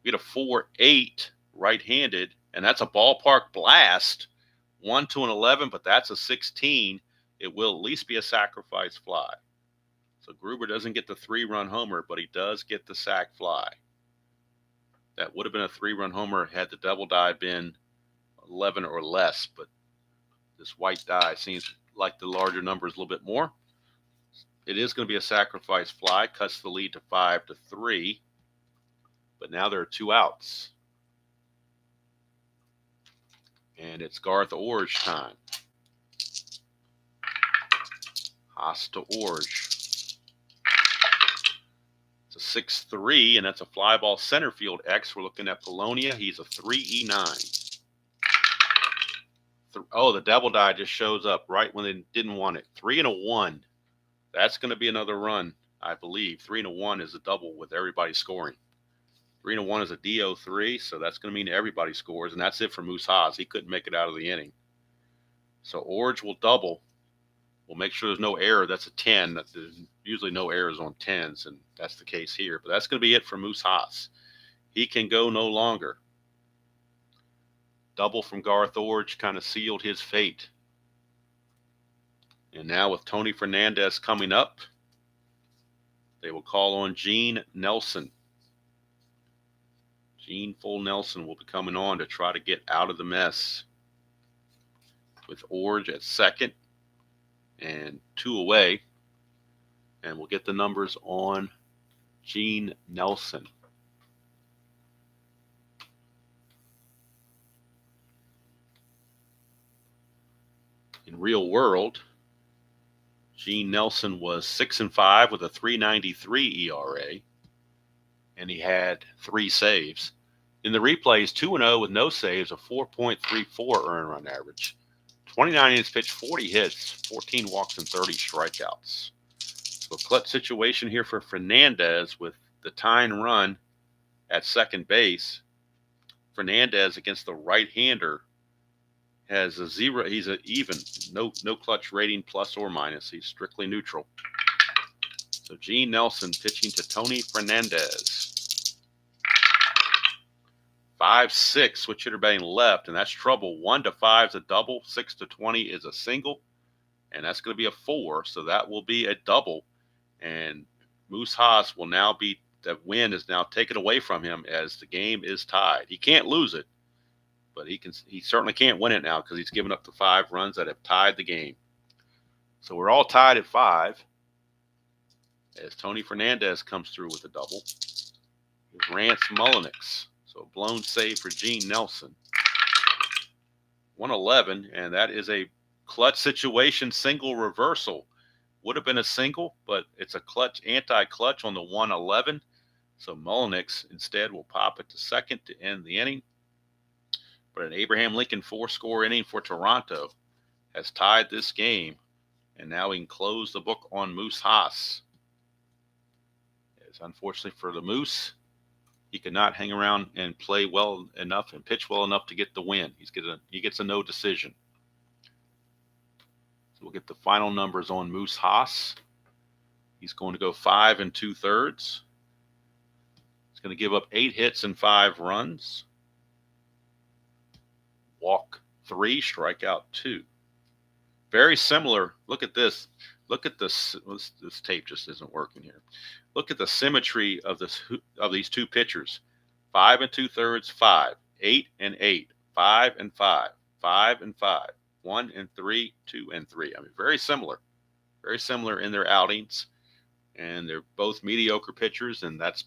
We get a 4-8 right-handed, and that's a ballpark blast. 1-11, but that's a 16. It will at least be a sacrifice fly. So Gruber doesn't get the 3-run homer, but he does get the sac fly. That would have been a 3-run homer had the double die been 11 or less, but this white die seems like the larger number is a little bit more. It is going to be a sacrifice fly, cuts the lead to 5-3, but now there are 2 outs. And it's Garth Orge time. Haas to Orge. It's a 6-3, and that's a fly ball center field X. We're looking at Polonia. He's a 3-9. Oh, the double die just shows up right when they didn't want it. 3-1. That's going to be another run, I believe. 3-1 is a double with everybody scoring. 3-1 is a DO3, so that's going to mean everybody scores, and that's it for Moose Haas. He couldn't make it out of the inning. So Orge will double. We'll make sure there's no error. That's a 10. There's usually no errors on 10s, and that's the case here. But that's going to be it for Moose Haas. He can go no longer. Double from Garth Orge kind of sealed his fate. And now with Tony Fernandez coming up, they will call on Gene Nelson. Gene Full Nelson will be coming on to try to get out of the mess. With Orge at second and 2 away. And we'll get the numbers on Gene Nelson. In real world, Gene Nelson was 6-5 with a 3.93 ERA. And he had 3 saves. In the replays, 2-0 with no saves, a 4.34 earned run average. 29 innings pitched, 40 hits, 14 walks, and 30 strikeouts. So a clutch situation here for Fernandez with the tying run at second base. Fernandez against the right-hander has a 0. He's an even, no clutch rating, plus or minus. He's strictly neutral. So Gene Nelson pitching to Tony Fernandez. 5-6, switch hitter batting left, and that's trouble. 1 to 5 is a double. 6 to 20 is a single, and that's going to be a 4. So that will be a double, and Moose Haas will now be, the win is now taken away from him as the game is tied. He can't lose it, but he certainly can't win it now because he's given up the 5 runs that have tied the game. So we're all tied at 5 as Tony Fernandez comes through with a double. Here's Rance Mullenix. So blown save for Gene Nelson. 111, and that is a clutch situation, single reversal. Would have been a single, but it's a clutch, anti-clutch on the 111. So Mullenix instead will pop it to second to end the inning. But an Abraham Lincoln 4-score inning for Toronto has tied this game, and now we can close the book on Moose Haas. As unfortunately for the Moose, he could not hang around and play well enough and pitch well enough to get the win. He gets a no decision. So we'll get the final numbers on Moose Haas. He's going to go 5 2/3. He's going to give up 8 hits and 5 runs. Walk 3, strikeout 2. Very similar. Look at this. Look at this. This tape just isn't working here. Look at the symmetry of these two pitchers. 5 2/3, 5, 8 8, 5 5, 5 5, 1 3, 2 3. I mean, very similar in their outings, and they're both mediocre pitchers, and that's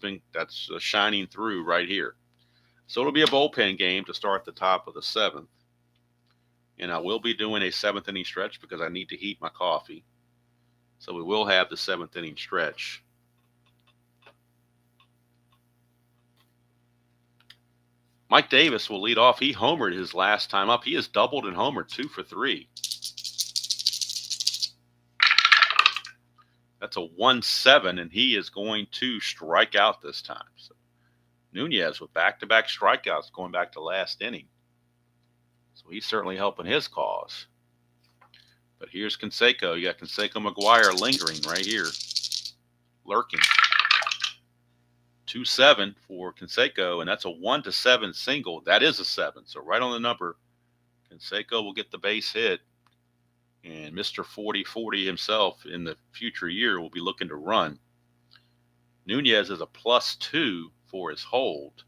shining through right here. So it'll be a bullpen game to start the top of the 7th, and I will be doing a 7th inning stretch because I need to heat my coffee. So we will have the 7th inning stretch. Mike Davis will lead off. He homered his last time up. He has doubled and homered, 2 for 3. That's a 1-7, and he is going to strike out this time. So Nunez with back-to-back strikeouts going back to last inning. So he's certainly helping his cause. But here's Canseco. You got Canseco McGuire lingering right here, lurking. 2-7 for Canseco, and that's a 1-7 single. That is a 7, so right on the number. Canseco will get the base hit, and Mr. 40-40 himself in the future year will be looking to run. Nunez is a +2 for his hold,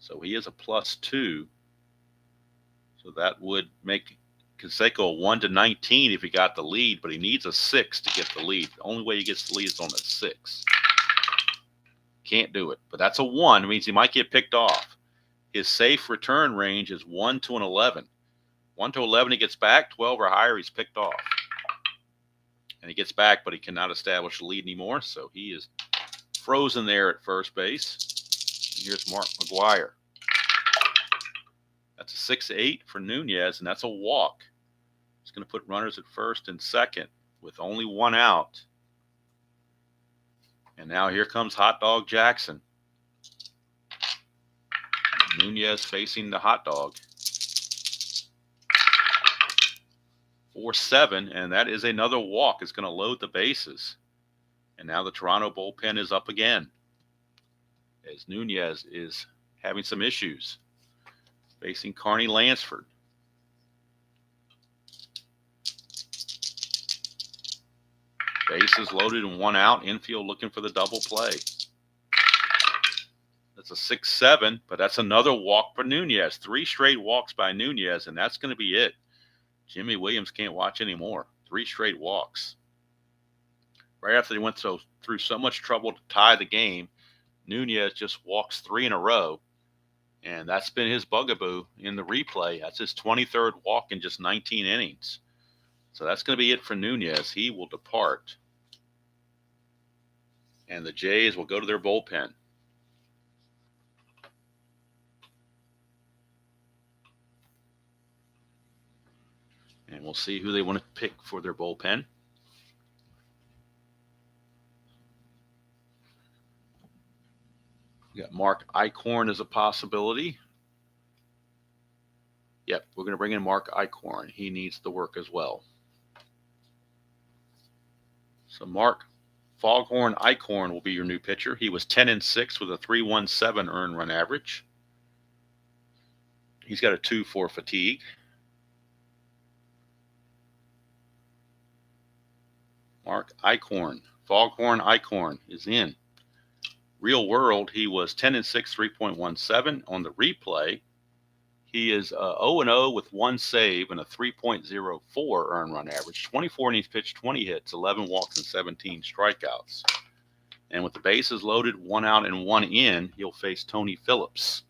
so he is a +2. So that would make Canseco a 1-19 if he got the lead, but he needs a 6 to get the lead. The only way he gets the lead is on a 6. Can't do it, but that's a 1. It means he might get picked off. His safe return range is 1 to an 11. 1 to 11, he gets back. 12 or higher, he's picked off. And he gets back, but he cannot establish the lead anymore, so he is frozen there at first base. And here's Mark McGuire. That's a 6-8 for Nunez, and that's a walk. He's going to put runners at first and second with only 1 out. And now here comes Hot Dog Jackson. Nunez facing the Hot Dog. 4-7, and that is another walk. It's going to load the bases. And now the Toronto bullpen is up again, as Nunez is having some issues facing Carney Lansford. Bases loaded and 1 out. Infield looking for the double play. That's a 6-7, but that's another walk for Nunez. 3 straight walks by Nunez, and that's going to be it. Jimmy Williams can't watch anymore. 3 straight walks. Right after they went through so much trouble to tie the game, Nunez just walks 3 in a row, and that's been his bugaboo in the replay. That's his 23rd walk in just 19 innings. So that's going to be it for Nunez. He will depart, and the Jays will go to their bullpen. And we'll see who they want to pick for their bullpen. We got Mark Eichhorn as a possibility. Yep, we're going to bring in Mark Eichhorn. He needs the work as well. So Mark Foghorn Eichhorn will be your new pitcher. He was 10-6 with a 3.17 earned run average. He's got a 2 for fatigue. Mark Eichhorn, Foghorn Eichhorn is in. Real world, he was 10-6, 3.17. On the replay, he is 0-0 with 1 save and a 3.04 earned run average. 24 innings pitched, 20 hits, 11 walks, and 17 strikeouts. And with the bases loaded, 1 out and 1 in, he'll face Tony Phillips.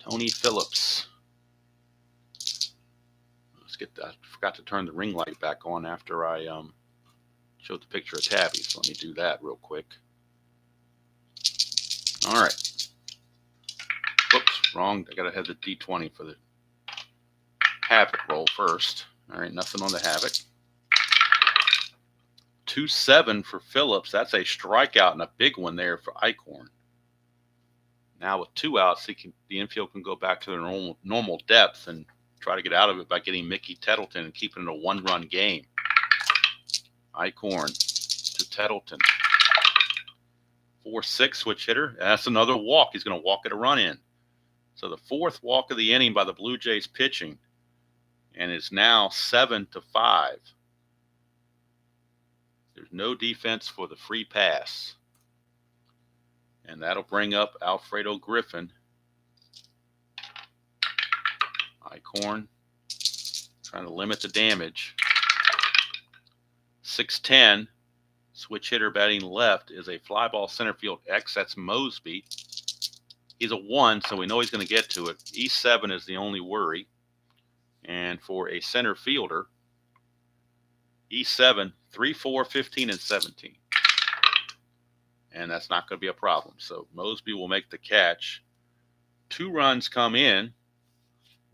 Tony Phillips. Let's get that. I forgot to turn the ring light back on after I showed the picture of Tabby. So let me do that real quick. All right. Whoops, wrong. I got to have the D20 for the Havoc roll first. All right, nothing on the Havoc. 2-7 for Phillips. That's a strikeout and a big one there for Eichhorn. Now with 2 outs, the infield can go back to their normal depth and try to get out of it by getting Mickey Tettleton and keeping it a 1-run game. Eichhorn to Tettleton. 4-6 switch hitter. That's another walk. He's going to walk it a run in. So the 4th walk of the inning by the Blue Jays pitching, and it's now 7-5. There's no defense for the free pass. And that'll bring up Alfredo Griffin. Eichhorn trying to limit the damage. 6-10. Switch hitter batting left is a fly ball center field X. That's Mosby. He's a 1, so we know he's going to get to it. E7 is the only worry. And for a center fielder, E7, 3, 4, 15, and 17. And that's not going to be a problem. So Mosby will make the catch. 2 runs come in.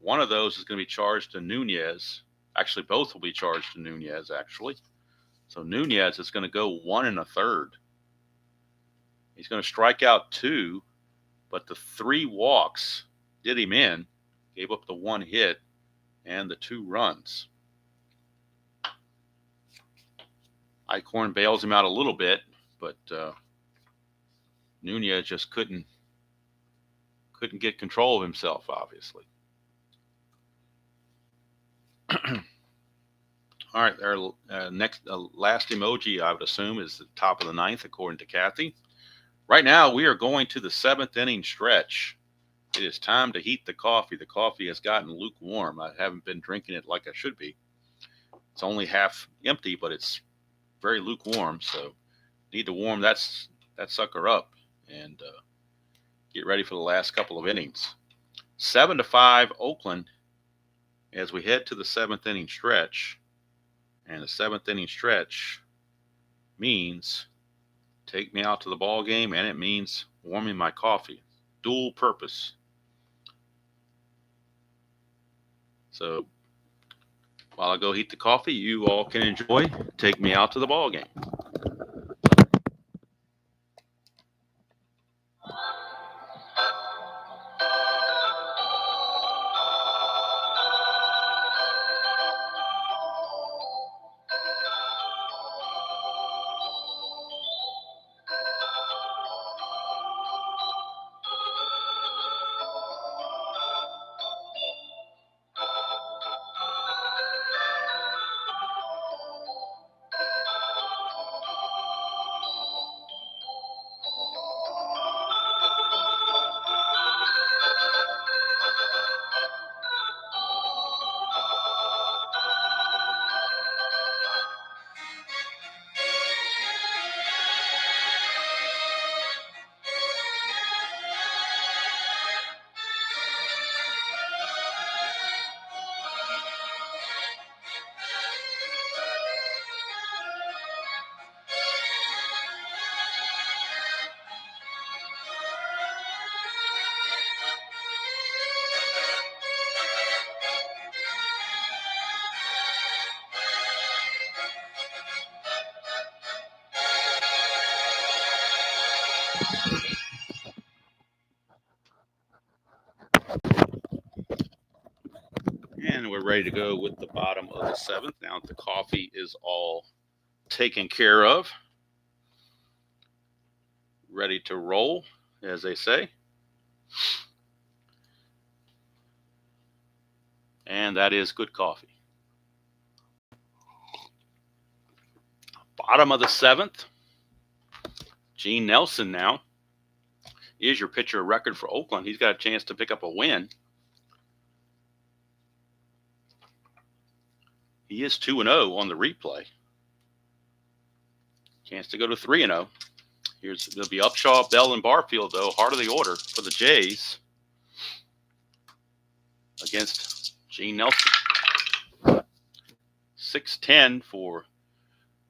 One of those is going to be charged to Nunez. Actually, both will be charged to Nunez, actually. So Nunez is going to go 1 1/3. He's going to strike out 2, but the 3 walks did him in, gave up the 1 hit and the 2 runs. Eichhorn bails him out a little bit, but Nunez just couldn't get control of himself, obviously. All right, our last emoji, I would assume, is the top of the 9th, according to Kathy. Right now, we are going to the 7th inning stretch. It is time to heat the coffee. The coffee has gotten lukewarm. I haven't been drinking it like I should be. It's only half empty, but it's very lukewarm, so need to warm that sucker up and get ready for the last couple of innings. 7-5 Oakland as we head to the 7th inning stretch. And the 7th inning stretch means take me out to the ball game, and it means warming my coffee. Dual purpose. So while I go heat the coffee, you all can enjoy take me out to the ball game. And we're ready to go with the bottom of the 7th. Now the coffee is all taken care of. Ready to roll, as they say. And that is good coffee. Bottom of the 7th. Gene Nelson now is your pitcher of record for Oakland. He's got a chance to pick up a win. He is 2-0 on the replay. Chance to go to 3-0. There'll be Upshaw, Bell, and Barfield, though. Heart of the order for the Jays against Gene Nelson. 6'10" for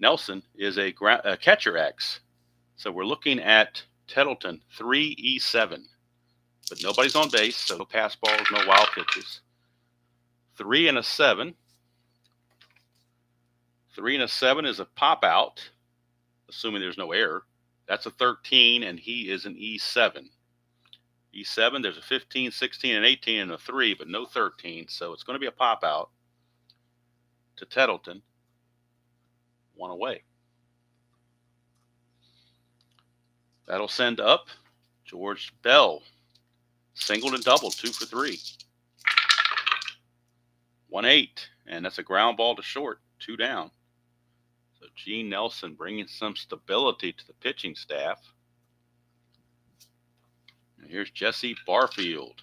Nelson is a catcher X. So we're looking at Tettleton, 3E7. But nobody's on base, so no pass balls, no wild pitches. 3 and a 7. 3 and a 7 is a pop out, assuming there's no error. That's a 13, and he is an E7. E7, there's a 15, 16, and 18, and a 3, but no 13. So it's going to be a pop out to Tettleton. 1 away. That'll send up George Bell. Singled and doubled, 2 for 3. 1-8, and that's a ground ball to short, 2 down. So Gene Nelson bringing some stability to the pitching staff. And here's Jesse Barfield.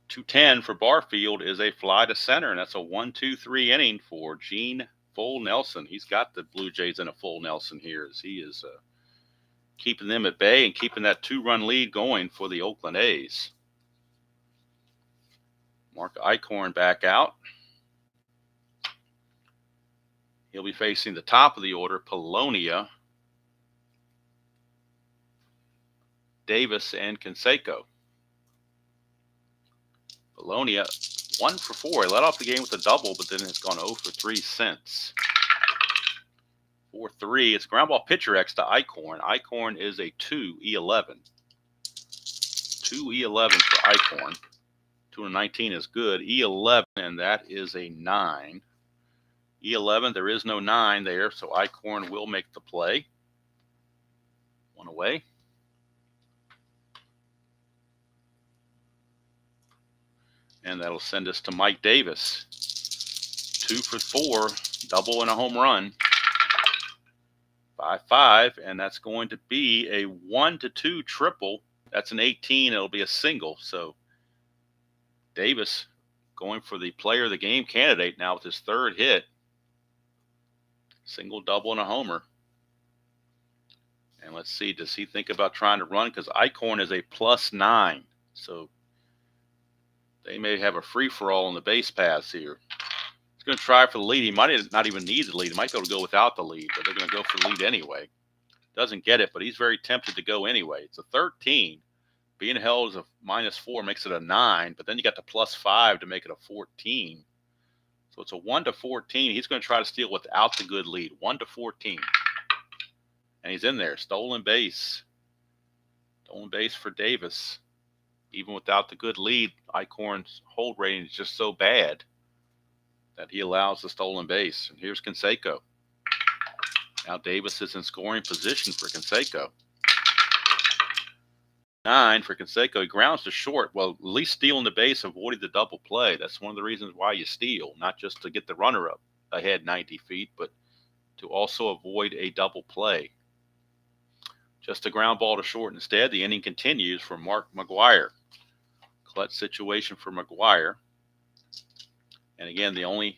210 for Barfield is a fly to center, and that's a 1-2-3 inning for Gene full Nelson. He's got the Blue Jays in a full Nelson here, as he is keeping them at bay and keeping that 2-run lead going for the Oakland A's. Mark Eichhorn back out. He'll be facing the top of the order, Polonia, Davis, and Canseco. Polonia, 1 for 4. He led off the game with a double, but then has gone 0 for 3 since. 4-3. It's ground ball pitcher X to Eichhorn. Eichhorn is a 2E11. 2E11 for Eichhorn. 219 is good. E11, and that is a 9. E11, there is no 9 there, so Eichhorn will make the play. 1 away. And that'll send us to Mike Davis. 2 for 4, double and a home run. 5-5, and that's going to be a 1-2 triple. That's an 18. It'll be a single. So Davis going for the player of the game candidate now with his 3rd hit. Single, double, and a homer. And let's see, does he think about trying to run? Because Eichhorn is a +9. So they may have a free-for-all on the base paths here. He's going to try for the lead. He might not even need the lead. He might be able to go without the lead, but they're going to go for the lead anyway. Doesn't get it, but he's very tempted to go anyway. It's a 13. Being held as a -4 makes it a 9, but then you got the +5 to make it a 14. So it's a 1-14. He's going to try to steal without the good lead. 1-14. And he's in there. Stolen base. Stolen base for Davis. Even without the good lead, Eichhorn's hold rating is just so bad that he allows the stolen base. And here's Canseco. Now Davis is in scoring position for Canseco. 9 for Canseco. He grounds to short. Well, at least stealing the base, avoiding the double play. That's one of the reasons why you steal, not just to get the runner up ahead 90 feet, but to also avoid a double play. Just a ground ball to short instead. The inning continues for Mark McGuire. Clutch situation for McGuire. And again, the only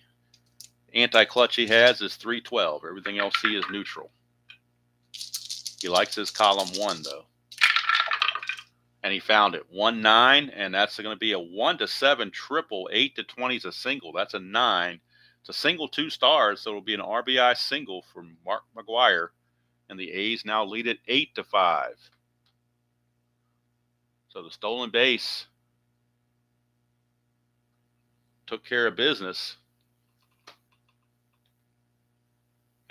anti-clutch he has is 312. Everything else he is neutral. He likes his column 1, though. And he found it. 1-9, and that's going to be a 1-7 triple. 8-20 is a single. That's a 9. It's a single 2 stars, so it'll be an RBI single for Mark McGuire. And the A's now lead it 8-5. So the stolen base took care of business.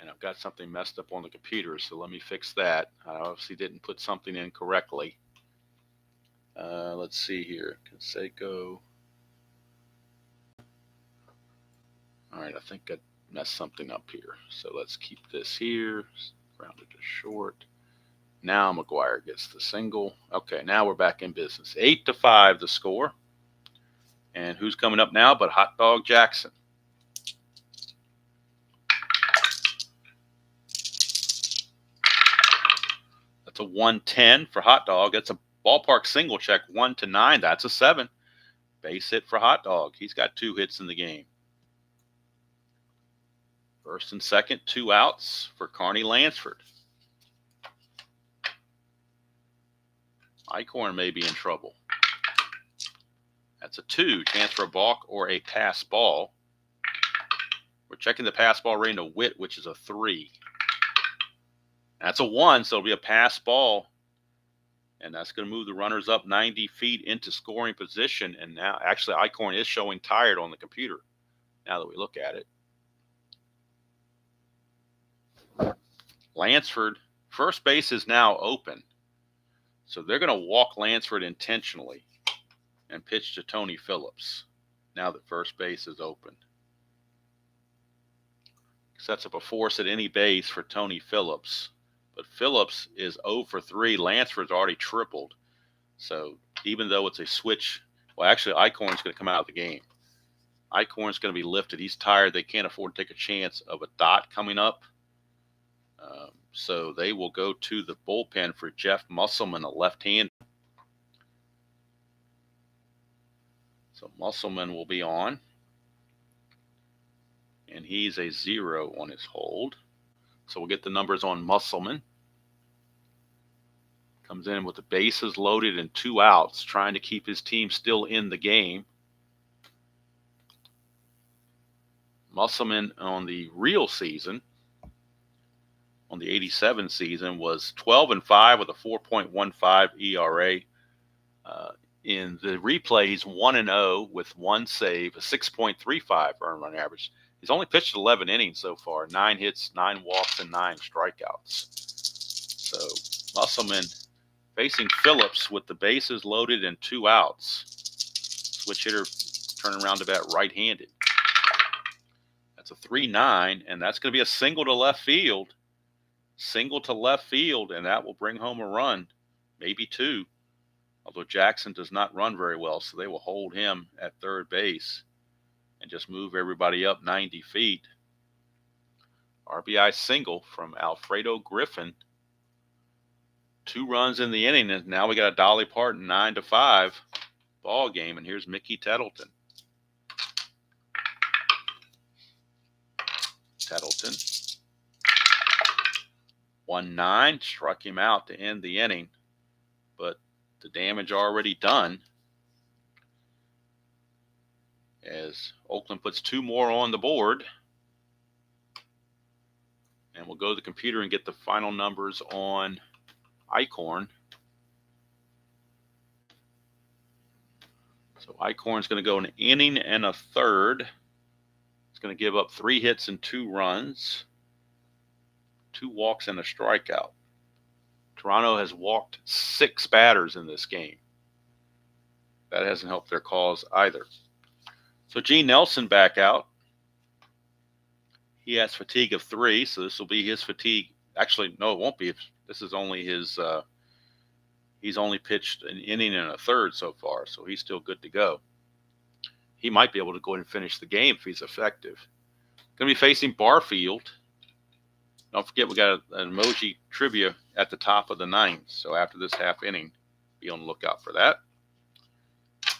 And I've got something messed up on the computer, so let me fix that. I obviously didn't put something in correctly. Let's see here. Canseco. All right, I think I messed something up here. So let's keep this here. Rounded to short. Now McGuire gets the single. Okay, now we're back in business. 8-5 the score. And who's coming up now but Hot Dog Jackson? That's a 110 for Hot Dog. That's a ballpark single check, 1-9. That's a 7. Base hit for Hot Dog. He's got 2 hits in the game. First and second, 2 outs for Carney Lansford. Eichhorn may be in trouble. That's a 2. Chance for a balk or a pass ball. We're checking the pass ball rating to Witt, which is a 3. That's a 1, so it'll be a pass ball. And that's going to move the runners up 90 feet into scoring position. And now, actually, Eichhorn is showing tired on the computer now that we look at it. Lansford, first base is now open. So they're going to walk Lansford intentionally and pitch to Tony Phillips now that first base is open. Sets up a force at any base for Tony Phillips. But Phillips is 0 for 3. Lansford's already tripled. So even though it's a switch, well, actually, Eichhorn's going to come out of the game. Eichhorn's going to be lifted. He's tired. They can't afford to take a chance of a dot coming up. So they will go to the bullpen for Jeff Musselman, a left-hander. So Musselman will be on. And he's a 0 on his hold. So we'll get the numbers on Musselman. Comes in with the bases loaded and 2 outs, trying to keep his team still in the game. Musselman on the real season, on the 87 season, was 12-5 with a 4.15 ERA. In the replay, he's 1-0 with 1 save, a 6.35 earned run average. He's only pitched 11 innings so far, 9 hits, 9 walks, and 9 strikeouts. So Musselman facing Phillips with the bases loaded and 2 outs. Switch hitter turning around to bat right-handed. That's a 3-9, and that's going to be a single to left field. Single to left field, and that will bring home a run, maybe 2. Although Jackson does not run very well, so they will hold him at third base and just move everybody up 90 feet. RBI single from Alfredo Griffin. 2 runs in the inning, and now we got a Dolly Parton 9-5 ball game, and here's Mickey Tettleton. Tettleton. 1-9, struck him out to end the inning, but the damage already done as Oakland puts 2 more on the board. And we'll go to the computer and get the final numbers on Eichhorn. So Eichhorn's going to go an inning and a third. It's going to give up 3 hits and 2 runs, 2 walks and a strikeout. Toronto has walked 6 batters in this game. That hasn't helped their cause either. So Gene Nelson back out. He has fatigue of 3, so this will be his fatigue. Actually, no, it won't be. This is only his, he's only pitched an inning and a third so far, so he's still good to go. He might be able to go ahead and finish the game if he's effective. Going to be facing Barfield. Don't forget, we got an emoji trivia at the top of the 9th. So after this half inning, be on the lookout for that.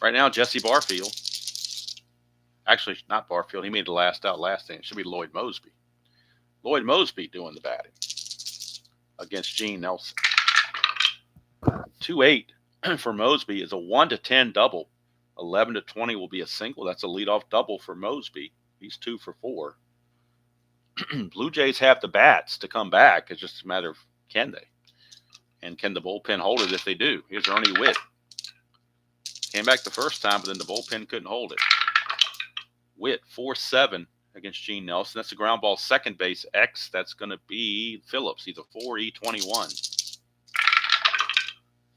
Right now, Jesse Barfield. Actually, not Barfield. He made the last out last inning. It should be Lloyd Mosby. Lloyd Mosby doing the batting against Gene Nelson. 2-8 for Mosby is a 1-10 double. 11-20 will be a single. That's a leadoff double for Mosby. He's 2 for 4. Blue Jays have the bats to come back. It's just a matter of can they? And can the bullpen hold it if they do? Here's Ernie Witt. Came back the first time, but then the bullpen couldn't hold it. Witt, 4-7 against Gene Nelson. That's a ground ball second base X. That's going to be Phillips. He's a 4E21.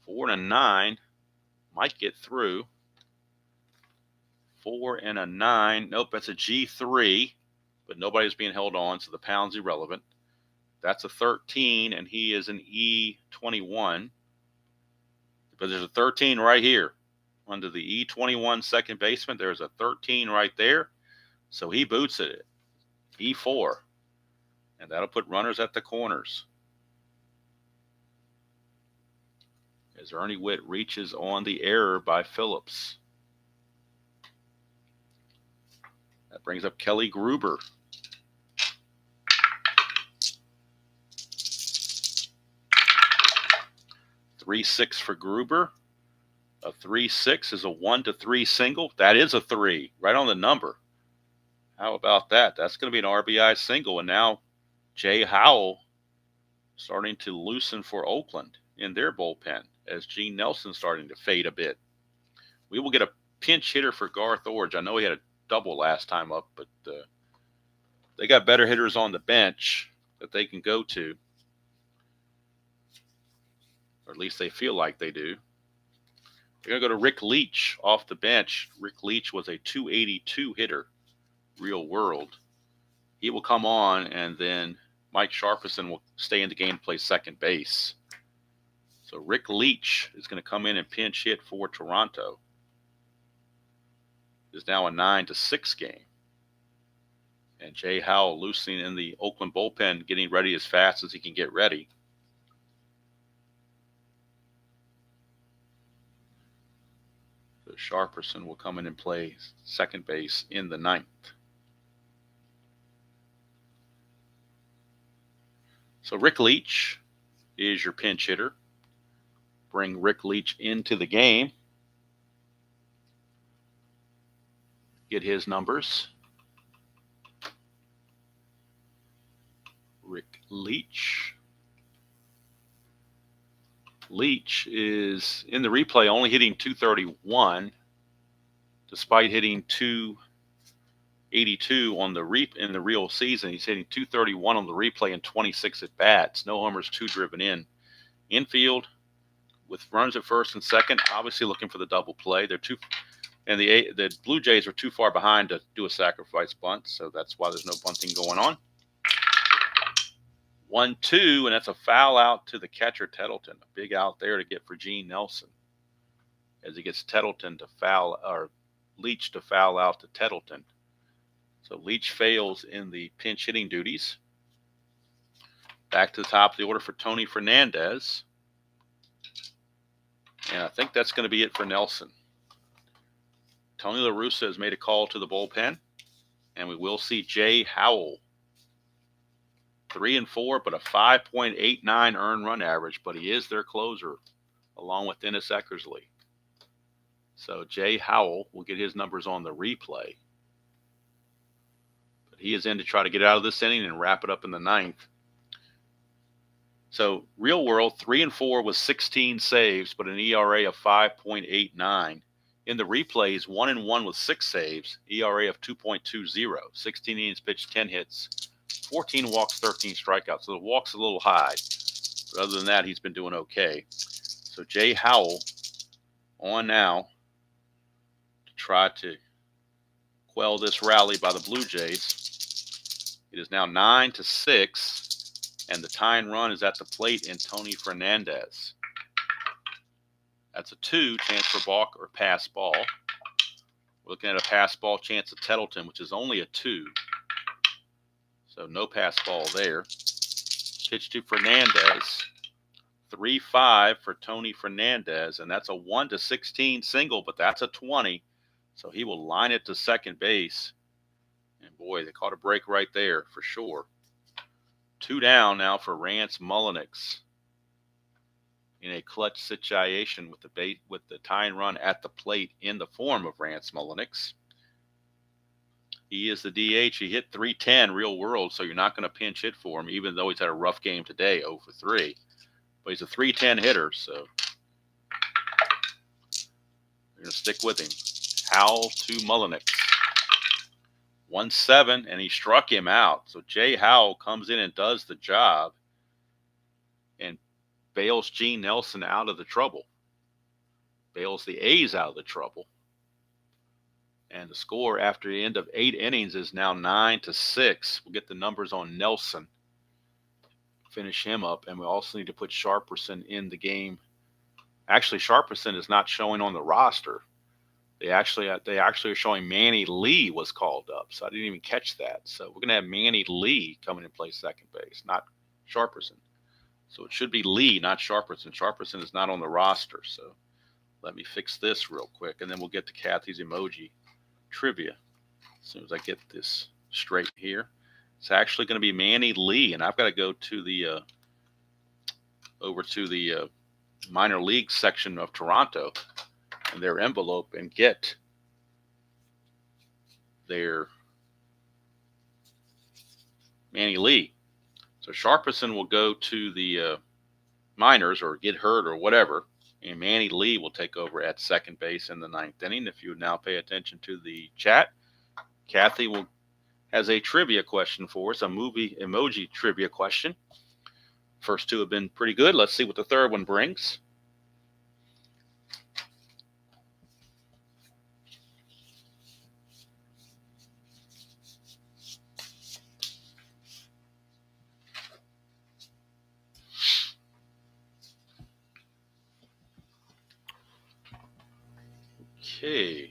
4-9. Might get through. 4 and a 9. Nope, that's a G3, but nobody's being held on, so the pound's irrelevant. That's a 13, and he is an E21. But there's a 13 right here. Under the E21 second baseman, there's a 13 right there. So he boots it. E4. And that'll put runners at the corners. As Ernie Witt reaches on the error by Phillips. That brings up Kelly Gruber. Three 6 for Gruber. A 3-6 is a 1-3 single. That is a 3, right on the number. How about that? That's going to be an RBI single. And now Jay Howell starting to loosen for Oakland in their bullpen as Gene Nelson starting to fade a bit. We will get a pinch hitter for Garth Orge. I know he had a double last time up, but they got better hitters on the bench that they can go to. Or at least they feel like they do. They're going to go to Rick Leach off the bench. Rick Leach was a 282 hitter, real world. He will come on, and then Mike Sharperson will stay in the game to play second base. So Rick Leach is going to come in and pinch hit for Toronto. It's now a 9-6 game. And Jay Howell loosening in the Oakland bullpen, getting ready as fast as he can get ready. So Sharperson will come in and play second base in the 9th. So Rick Leach is your pinch hitter. Bring Rick Leach into the game. Get his numbers. Rick Leach. Leach is in the replay only hitting 231, despite hitting 282 on the in the real season. He's hitting 231 on the replay and 26 at bats. No homers, 2 driven in. Infield with runners at first and second, obviously looking for the double play. They're too, and the Blue Jays are too far behind to do a sacrifice bunt, so that's why there's no bunting going on. 1-2, and that's a foul out to the catcher, Tettleton. A big out there to get for Gene Nelson as he gets Tettleton to foul, or Leach to foul out to Tettleton. So Leach fails in the pinch hitting duties. Back to the top of the order for Tony Fernandez. And I think that's going to be it for Nelson. Tony La Russa has made a call to the bullpen, and we will see Jay Howell. 3-4, but a 5.89 earned run average, but he is their closer, along with Dennis Eckersley. So Jay Howell will get his numbers on the replay. But he is in to try to get out of this inning and wrap it up in the 9th. So real world, 3-4 with 16 saves, but an ERA of 5.89. In the replays, 1-1 with 6 saves, ERA of 2.20. 16 innings pitched, 10 hits. 14 walks, 13 strikeouts. So the walk's a little high. But other than that, he's been doing okay. So Jay Howell on now to try to quell this rally by the Blue Jays. It is now 9-6, and the tying run is at the plate in Tony Fernandez. That's a 2, chance for balk or pass ball. We're looking at a pass ball chance of Tettleton, which is only a 2. So no pass ball there. Pitch to Fernandez. 3-5 for Tony Fernandez, and that's a 1-16 single, but that's a 20. So he will line it to second base. And boy, they caught a break right there for sure. 2 down now for Rance Mullenix in a clutch situation with the tying run at the plate in the form of Rance Mullenix. He is the DH. He hit .310 real world, so you're not going to pinch hit for him, even though he's had a rough game today, 0 for 3. But he's a .310 hitter, so you're going to stick with him. Howell to Mullenix. 1-7, and he struck him out. So Jay Howell comes in and does the job and bails Gene Nelson out of the trouble. bails the A's out of the trouble. And the score after the end of 8 innings is now 9-6. We'll get the numbers on Nelson, finish him up, and we also need to put Sharperson in the game. Actually, Sharperson is not showing on the roster. They actually are showing Manny Lee was called up, so I didn't even catch that. So we're going to have Manny Lee coming in play second base, not Sharperson. So it should be Lee, not Sharperson. Sharperson is not on the roster, so let me fix this real quick, and then we'll get to Kathy's emoji trivia as soon as I get this straight here. It's actually going to be Manny Lee, and I've got to go to the over to the minor league section of Toronto and their envelope and get their Manny Lee. So Sharperson will go to the minors or get hurt or whatever, and Manny Lee will take over at second base in the 9th inning. If you would now pay attention to the chat, Kathy has a trivia question for us, a movie emoji trivia question. First two have been pretty good. Let's see what the third one brings. Okay.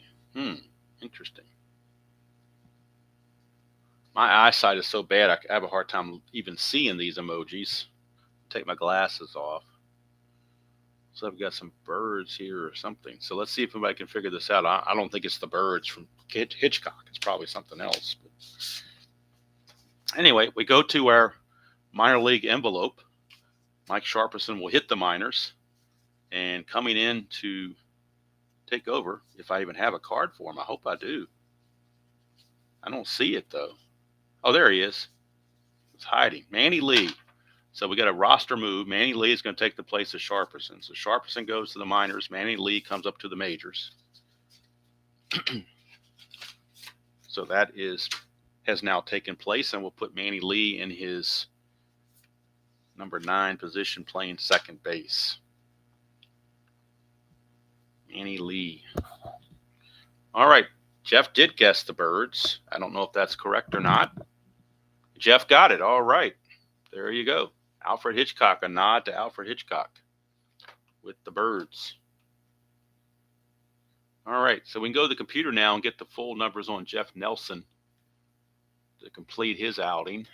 Interesting. My eyesight is so bad, I have a hard time even seeing these emojis. Take my glasses off. So I've got some birds here or something. So let's see if anybody can figure this out. I don't think it's the birds from Hitchcock. It's probably something else. But anyway, we go to our minor league envelope. Mike Sharperson will hit the minors. And coming in to take over, if I even have a card for him, I hope I do. I don't see it, though. Oh, there he is. It's hiding. Manny Lee. So we got a roster move. Manny Lee is going to take the place of Sharperson. So Sharperson goes to the minors. Manny Lee comes up to the majors. So that has now taken place, and we'll put Manny Lee in his number 9 position playing second base. Manny Lee. All right. Jeff did guess the birds. I don't know if that's correct or not. Jeff got it. All right. There you go. Alfred Hitchcock, a nod to Alfred Hitchcock with the birds. All right. So we can go to the computer now and get the full numbers on Jeff Nelson to complete his outing.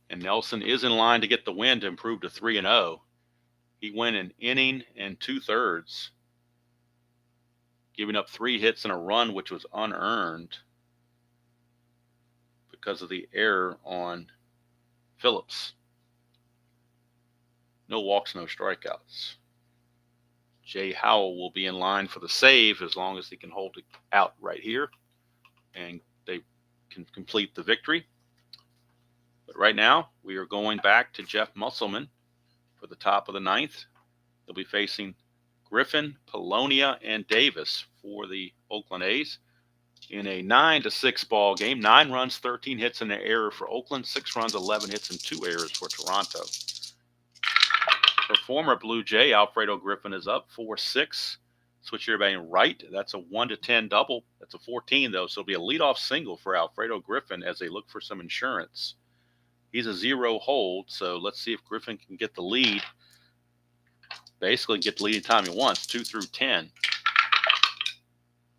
And Nelson is in line to get the win to improve to 3-0. He went an inning and 2/3, giving up 3 hits and a run, which was unearned because of the error on Phillips. No walks, no strikeouts. Jay Howell will be in line for the save as long as he can hold it out right here, and they can complete the victory. But right now, we are going back to Jeff Musselman for the top of the 9th. They'll be facing Griffin, Polonia, and Davis for the Oakland A's in a 9-6 ball game. 9 runs, 13 hits, and an error for Oakland. 6 runs, 11 hits, and 2 errors for Toronto. For former Blue Jay, Alfredo Griffin is up 4-6. Switch here batting right. That's a 1-10 double. That's a 14, though, so it'll be a leadoff single for Alfredo Griffin as they look for some insurance. He's a 0 hold, so let's see if Griffin can get the lead. Basically get the lead anytime he wants, 2 through 10.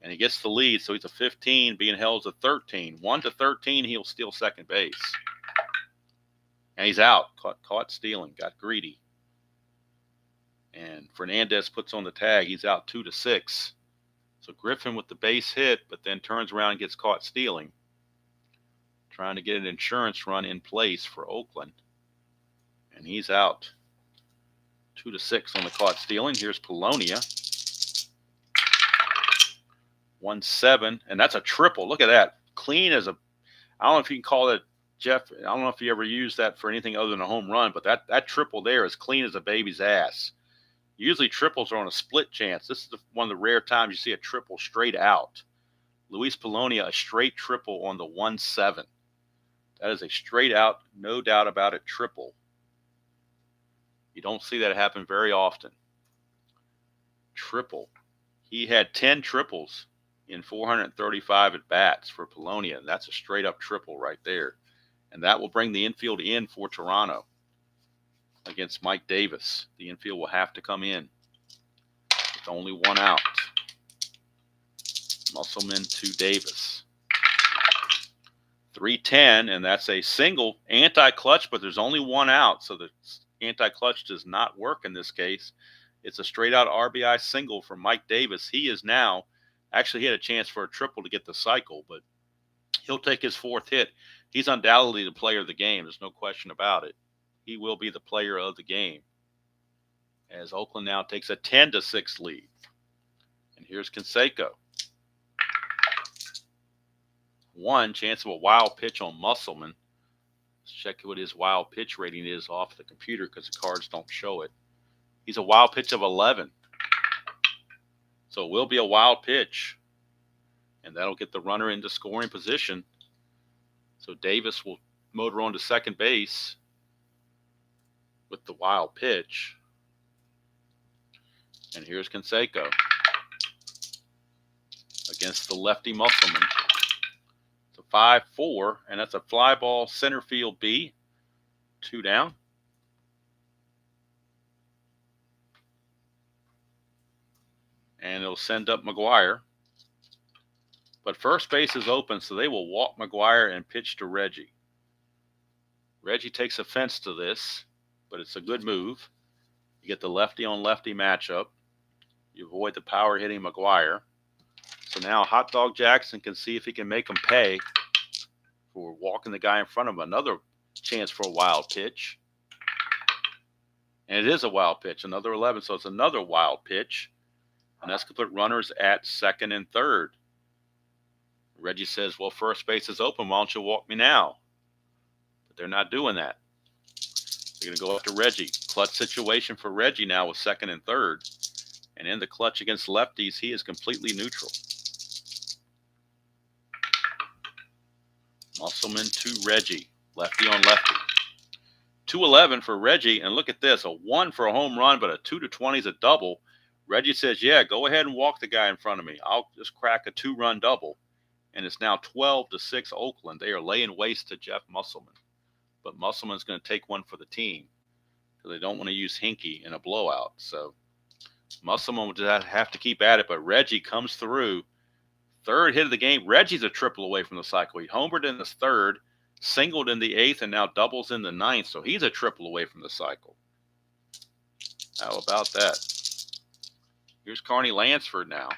And he gets the lead, so he's a 15, being held as a 13. 1-13, he'll steal second base. And he's out, caught stealing, got greedy. And Fernandez puts on the tag. He's out 2-6. So Griffin with the base hit, but then turns around and gets caught stealing. Trying to get an insurance run in place for Oakland. And he's out 2-6 on the caught stealing. Here's Polonia. 1-7. And that's a triple. Look at that. Clean as a, I don't know if you can call it, Jeff, I don't know if you ever used that for anything other than a home run, but that triple there is clean as a baby's ass. Usually triples are on a split chance. This is one of the rare times you see a triple straight out. Luis Polonia, a straight triple on the 1-7. That is a straight out, no doubt about it, triple. You don't see that happen very often. Triple. He had 10 triples in 435 at bats for Polonia. And that's a straight up triple right there. And that will bring the infield in for Toronto against Mike Davis. The infield will have to come in with only one out. Musselman to Davis. 3-10, and that's a single anti-clutch, but there's only one out, so the anti-clutch does not work in this case. It's a straight-out RBI single for Mike Davis. He is now, actually he had a chance for a triple to get the cycle, but he'll take his fourth hit. He's undoubtedly the player of the game. There's no question about it. He will be the player of the game as Oakland now takes a 10-6 lead. And here's Canseco. One chance of a wild pitch on Musselman. Let's check what his wild pitch rating is off the computer because the cards don't show it. He's a wild pitch of 11. So it will be a wild pitch. And that'll get the runner into scoring position. So Davis will motor on to second base with the wild pitch. And here's Canseco against the lefty Musselman. 5-4, and that's a fly ball center field B. 2 down. And it'll send up McGuire. But first base is open, so they will walk McGuire and pitch to Reggie. Reggie takes offense to this, but it's a good move. You get the lefty on lefty matchup. You avoid the power hitting McGuire. So now Hot Dog Jackson can see if he can make him pay for walking the guy in front of him. Another chance for a wild pitch. And it is a wild pitch, another 11. So it's another wild pitch. And that's going to put runners at second and third. Reggie says, well, first base is open. Why don't you walk me now? But they're not doing that. They're going to go after Reggie. Clutch situation for Reggie now with second and third. And in the clutch against lefties, he is completely neutral. Musselman to Reggie, lefty on lefty. 2-11 for Reggie, and look at this, a 1 for a home run, but a 2-20 is a double. Reggie says, yeah, go ahead and walk the guy in front of me. I'll just crack a 2-run double. And it's now 12-6 Oakland. They are laying waste to Jeff Musselman. But Musselman's going to take one for the team because they don't want to use Hinkie in a blowout. So Musselman will just have to keep at it, but Reggie comes through. Third hit of the game. Reggie's a triple away from the cycle. He homered in the third, singled in the eighth, and now doubles in the ninth. So he's a triple away from the cycle. How about that? Here's Carney Lansford now.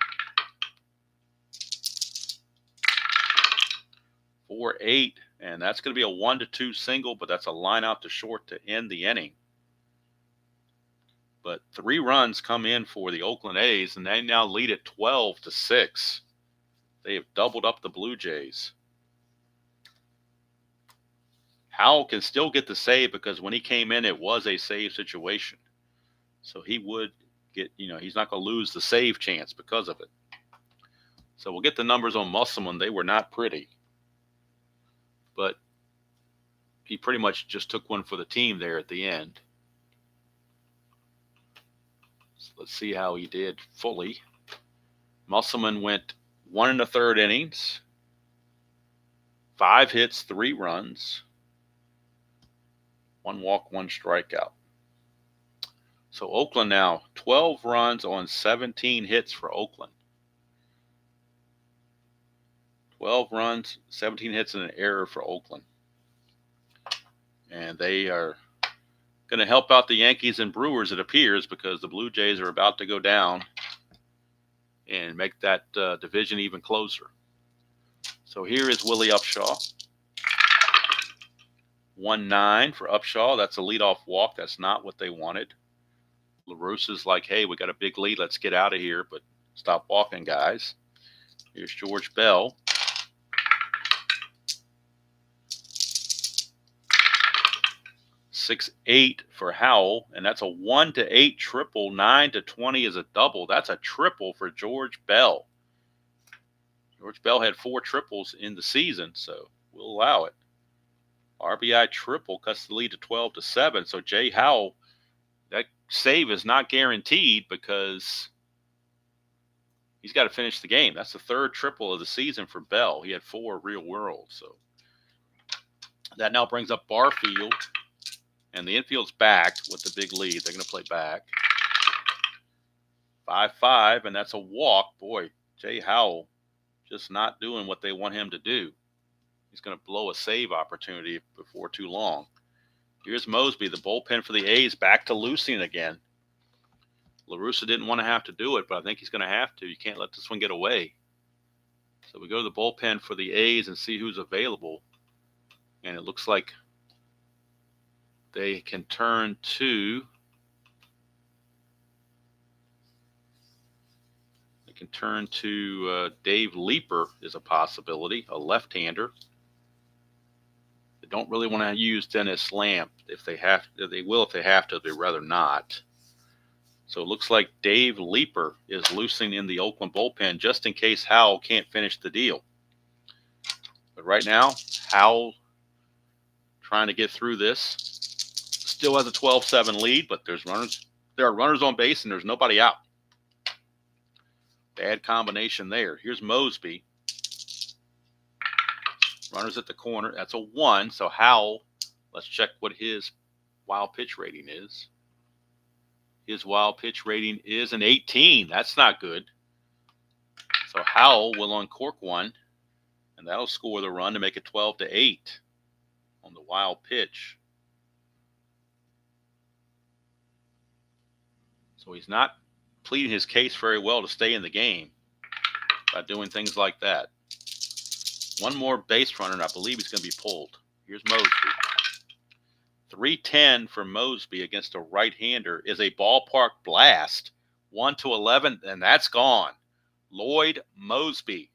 4-8, and that's going to be a 1-2 single, but that's a line out to short to end the inning. But 3 runs come in for the Oakland A's, and they now lead at 12-6. They have doubled up the Blue Jays. Howell can still get the save because when he came in, it was a save situation. So he would get, he's not going to lose the save chance because of it. So we'll get the numbers on Musselman. They were not pretty. But he pretty much just took one for the team there at the end. So let's see how he did fully. Musselman went 1 1/3 innings, 5 hits, 3 runs, 1 walk, 1 strikeout. So Oakland now 12 runs on 17 hits for Oakland. 12 runs, 17 hits, and an error for Oakland. And they are going to help out the Yankees and Brewers, it appears, because the Blue Jays are about to go down and make that division even closer. So here is Willie Upshaw. 1-9 for Upshaw. That's a leadoff walk. That's not what they wanted. LaRussa's like, hey, we got a big lead. Let's get out of here, but stop walking, guys. Here's George Bell. 6-8 for Howell, and that's a 1-8 triple. 9-20 is a double. That's a triple for George Bell. George Bell had 4 triples in the season, so we'll allow it. RBI triple cuts the lead to 12-7. So Jay Howell, save is not guaranteed because he's got to finish the game. That's the third triple of the season for Bell. He had 4 real world. So that now brings up Barfield. And the infield's back with the big lead. They're going to play back. 5-5, and that's a walk. Boy, Jay Howell just not doing what they want him to do. He's going to blow a save opportunity before too long. Here's Mosby, the bullpen for the A's, back to Lucien again. La Russa didn't want to have to do it, but I think he's going to have to. You can't let this one get away. So we go to the bullpen for the A's and see who's available. And it looks like they can turn to Dave Leeper is a possibility, a left-hander. They don't really want to use Dennis Lamp. If they have to, they will. If they have to, they'd rather not. So it looks like Dave Leeper is loosing in the Oakland bullpen just in case Howell can't finish the deal. But right now, Howell trying to get through this. Still has a 12-7 lead, but there are runners on base and there's nobody out. Bad combination there. Here's Mosby. Runners at the corner. That's a 1. So Howell, let's check what his wild pitch rating is. His wild pitch rating is an 18. That's not good. So Howell will uncork one, and that'll score the run to make it 12-8 on the wild pitch. So he's not pleading his case very well to stay in the game by doing things like that. One more base runner, and I believe he's going to be pulled. Here's Mosby. 3-10 for Mosby against a right-hander is a ballpark blast. 1-11, and that's gone. Lloyd Mosby.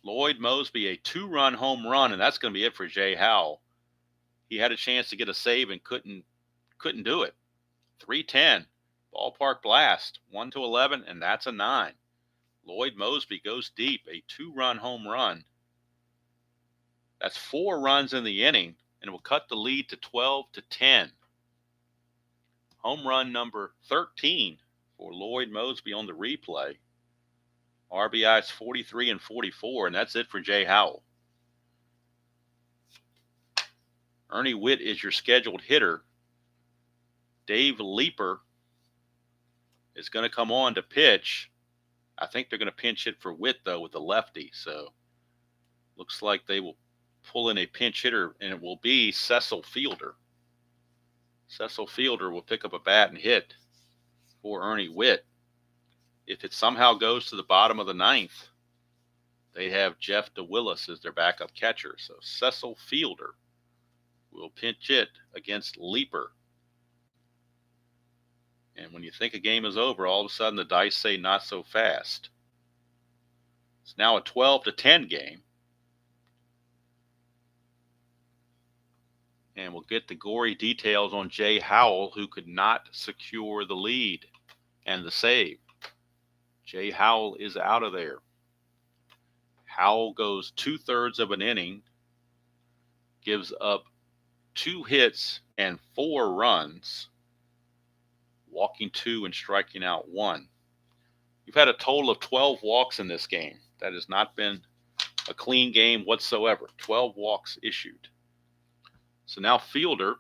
Lloyd Mosby, a 2-run home run, and that's going to be it for Jay Howell. He had a chance to get a save and couldn't do it. 3-10. Ballpark blast, 1-11, and that's a 9. Lloyd Mosby goes deep, a 2-run home run. That's 4 runs in the inning, and it will cut the lead to 12-10. Home run number 13 for Lloyd Mosby on the replay. RBIs 43 and 44, and that's it for Jay Howell. Ernie Witt is your scheduled hitter. Dave Leeper is going to come on to pitch. I think they're going to pinch hit for Witt, though, with the lefty. So looks like they will pull in a pinch hitter, and it will be Cecil Fielder. Cecil Fielder will pick up a bat and hit for Ernie Witt. If it somehow goes to the bottom of the 9th, they have Jeff DeWillis as their backup catcher. So Cecil Fielder will pinch hit against Leeper. And when you think a game is over, all of a sudden the dice say not so fast. It's now a 12-10 game. And we'll get the gory details on Jay Howell, who could not secure the lead and the save. Jay Howell is out of there. Howell goes 2/3 of an inning, gives up 2 hits and 4 runs, walking 2 and striking out 1. You've had a total of 12 walks in this game. That has not been a clean game whatsoever. 12 walks issued. So now Fielder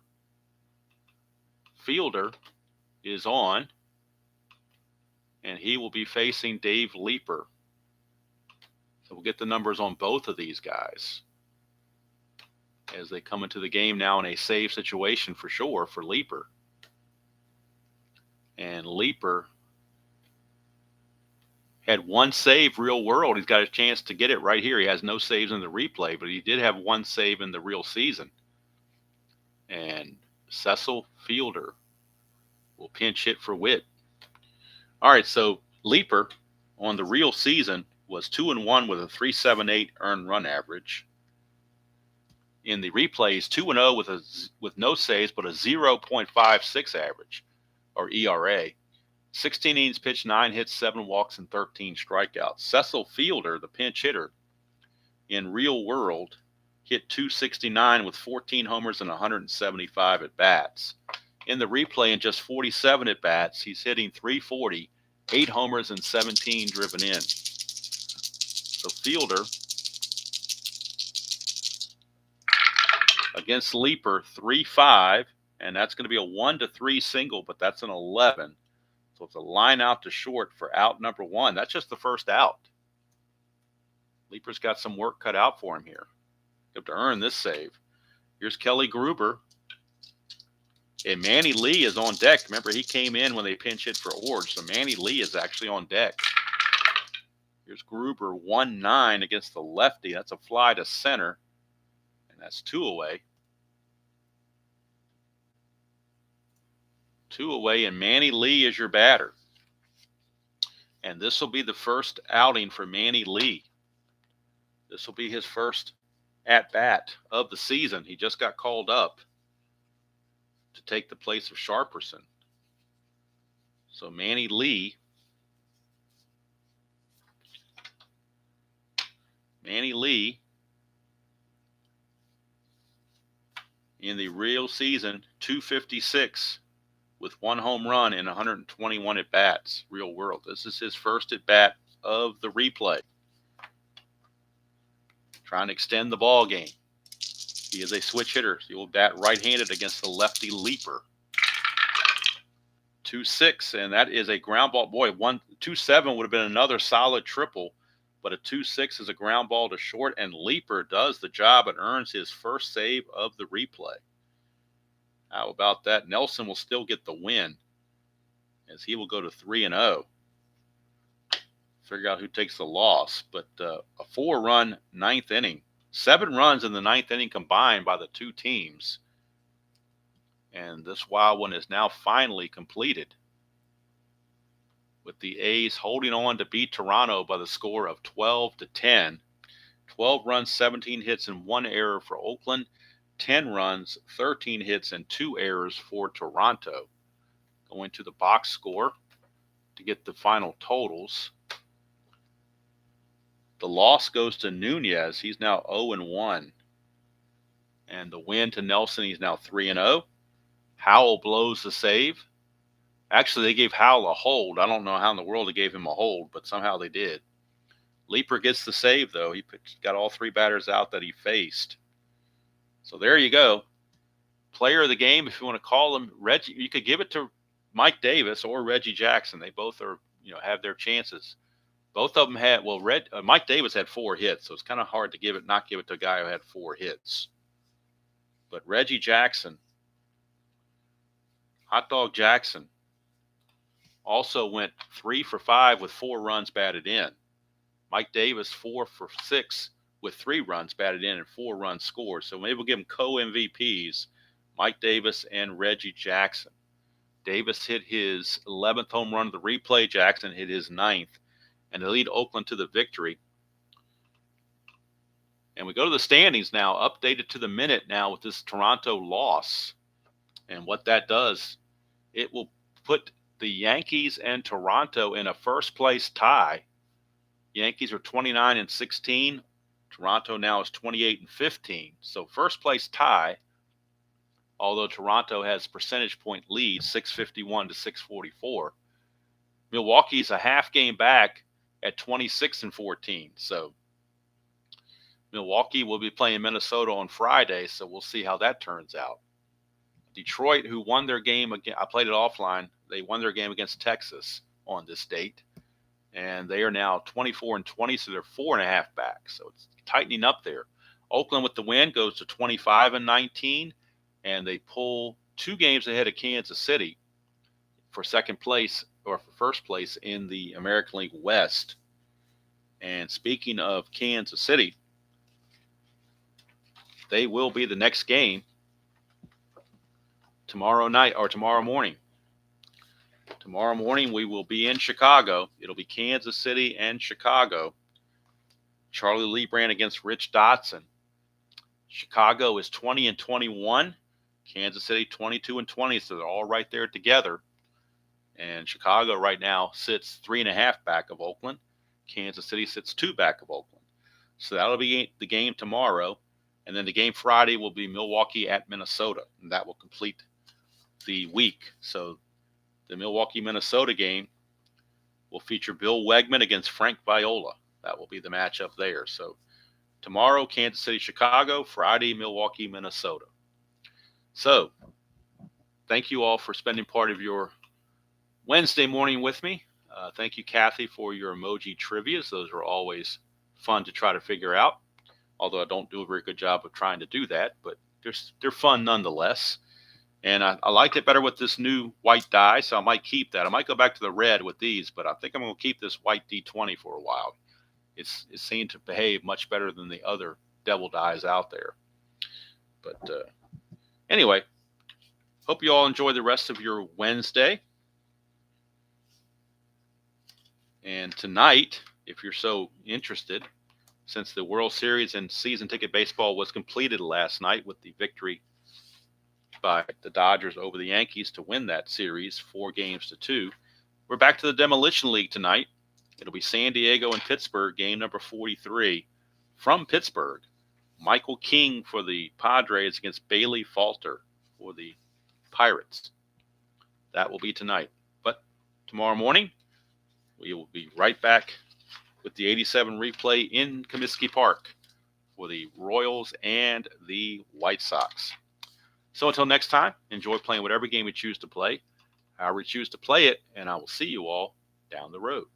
is on, and he will be facing Dave Leeper. So we'll get the numbers on both of these guys as they come into the game now in a save situation for sure for Leeper. And Leeper had 1 save real world. He's got a chance to get it right here. He has no saves in the replay, but he did have 1 save in the real season. And Cecil Fielder will pinch hit for Witt. All right, so Leeper on the real season was 2-1 with a 3.78 earned run average. In the replays, 2-0 with no saves, but a 0.56 average, or ERA. 16 innings pitched, 9 hits, 7 walks, and 13 strikeouts. Cecil Fielder, the pinch hitter, in real world, hit .269 with 14 homers and 175 at bats. in the replay in just 47 at bats. He's hitting .340, 8 homers and 17 driven in. So Fielder against Leaper, 3-5, and that's going to be a 1-3 single, but that's an 11. So it's a line out to short for out number 1. That's just the first out. Leaper's got some work cut out for him here. Have to earn this save. Here's Kelly Gruber. And Manny Lee is on deck. Remember, he came in when they pinch hit for Ord, so Manny Lee is actually on deck. Here's Gruber, 1-9 against the lefty. That's a fly to center, and that's 2 away. 2 away, and Manny Lee is your batter. And this will be the first outing for Manny Lee. This will be his first at-bat of the season. He just got called up to take the place of Sharperson. So Manny Lee in the real season, 256 with 1 home run and 121 at-bats, real world. This is his first at-bat of the replay. Trying to extend the ball game. He is a switch hitter. He will bat right-handed against the lefty Leaper. 2-6, and that is a ground ball. Boy, 2-7 would have been another solid triple, but a 2-6 is a ground ball to short, and Leaper does the job and earns his first save of the replay. How about that? Nelson will still get the win as he will go to 3-0. Figure out who takes the loss, but a 4-run ninth inning. 7 runs in the ninth inning combined by the two teams. And this wild one is now finally completed, with the A's holding on to beat Toronto by the score of 12-10. 12 runs, 17 hits, and 1 error for Oakland. 10 runs, 13 hits, and 2 errors for Toronto. Going to the box score to get the final totals. The loss goes to Nunez. He's now 0-1. And the win to Nelson, he's now 3-0. Howell blows the save. Actually, they gave Howell a hold. I don't know how in the world they gave him a hold, but somehow they did. Leaper gets the save, though. He got all 3 batters out that he faced. So there you go. Player of the game, if you want to call him Reggie, you could give it to Mike Davis or Reggie Jackson. They both are, have their chances. Both of them had, Mike Davis had 4 hits, so it's kind of hard to not give it to a guy who had 4 hits. But Reggie Jackson, Hot Dog Jackson, also went 3 for 5 with 4 runs batted in. Mike Davis 4 for 6 with 3 runs batted in and 4 runs scored. So maybe we'll give them co-MVPs, Mike Davis and Reggie Jackson. Davis hit his 11th home run of the replay. Jackson hit his 9th. And they lead Oakland to the victory. And we go to the standings now, updated to the minute now with this Toronto loss. And what that does, it will put the Yankees and Toronto in a first-place tie. Yankees are 29-16. Toronto now is 28-15. So first-place tie, although Toronto has percentage point lead, 651 to 644. Milwaukee's a half game back at 26-14. So Milwaukee will be playing Minnesota on Friday, so we'll see how that turns out. Detroit, who won their game again, I played it offline. They won their game against Texas on this date, and they are now 24-20, so they're 4.5 back. So it's tightening up there. Oakland with the win goes to 25-19, and they pull 2 games ahead of Kansas City for second place or for first place in the American League West. And speaking of Kansas City, they will be the next game tomorrow night or tomorrow morning. Tomorrow morning we will be in Chicago. It'll be Kansas City and Chicago. Charlie Lebrand against Rich Dotson. Chicago is 20-21. Kansas City 22-20. So they're all right there together. And Chicago right now sits 3.5 back of Oakland. Kansas City sits 2 back of Oakland. So that'll be the game tomorrow. And then the game Friday will be Milwaukee at Minnesota. And that will complete the week. So the Milwaukee, Minnesota game will feature Bill Wegman against Frank Viola. That will be the matchup there. So tomorrow, Kansas City, Chicago. Friday, Milwaukee, Minnesota. So thank you all for spending part of your Wednesday morning with me. Thank you, Kathy, for your emoji trivias. Those are always fun to try to figure out, although I don't do a very good job of trying to do that, but they're fun nonetheless. And I liked it better with this new white die, so I might keep that. I might go back to the red with these, but I think I'm going to keep this white D20 for a while. It seemed to behave much better than the other devil dies out there. But anyway, hope you all enjoy the rest of your Wednesday. And tonight, if you're so interested, since the World Series and season ticket baseball was completed last night with the victory by the Dodgers over the Yankees to win that series 4-2, we're back to the Demolition League tonight. It'll be San Diego and Pittsburgh, game number 43 from Pittsburgh. Michael King for the Padres against Bailey Falter for the Pirates. That will be tonight. But tomorrow morning, we will be right back with the 87 replay in Comiskey Park for the Royals and the White Sox. So until next time, enjoy playing whatever game you choose to play, however you choose to play it, and I will see you all down the road.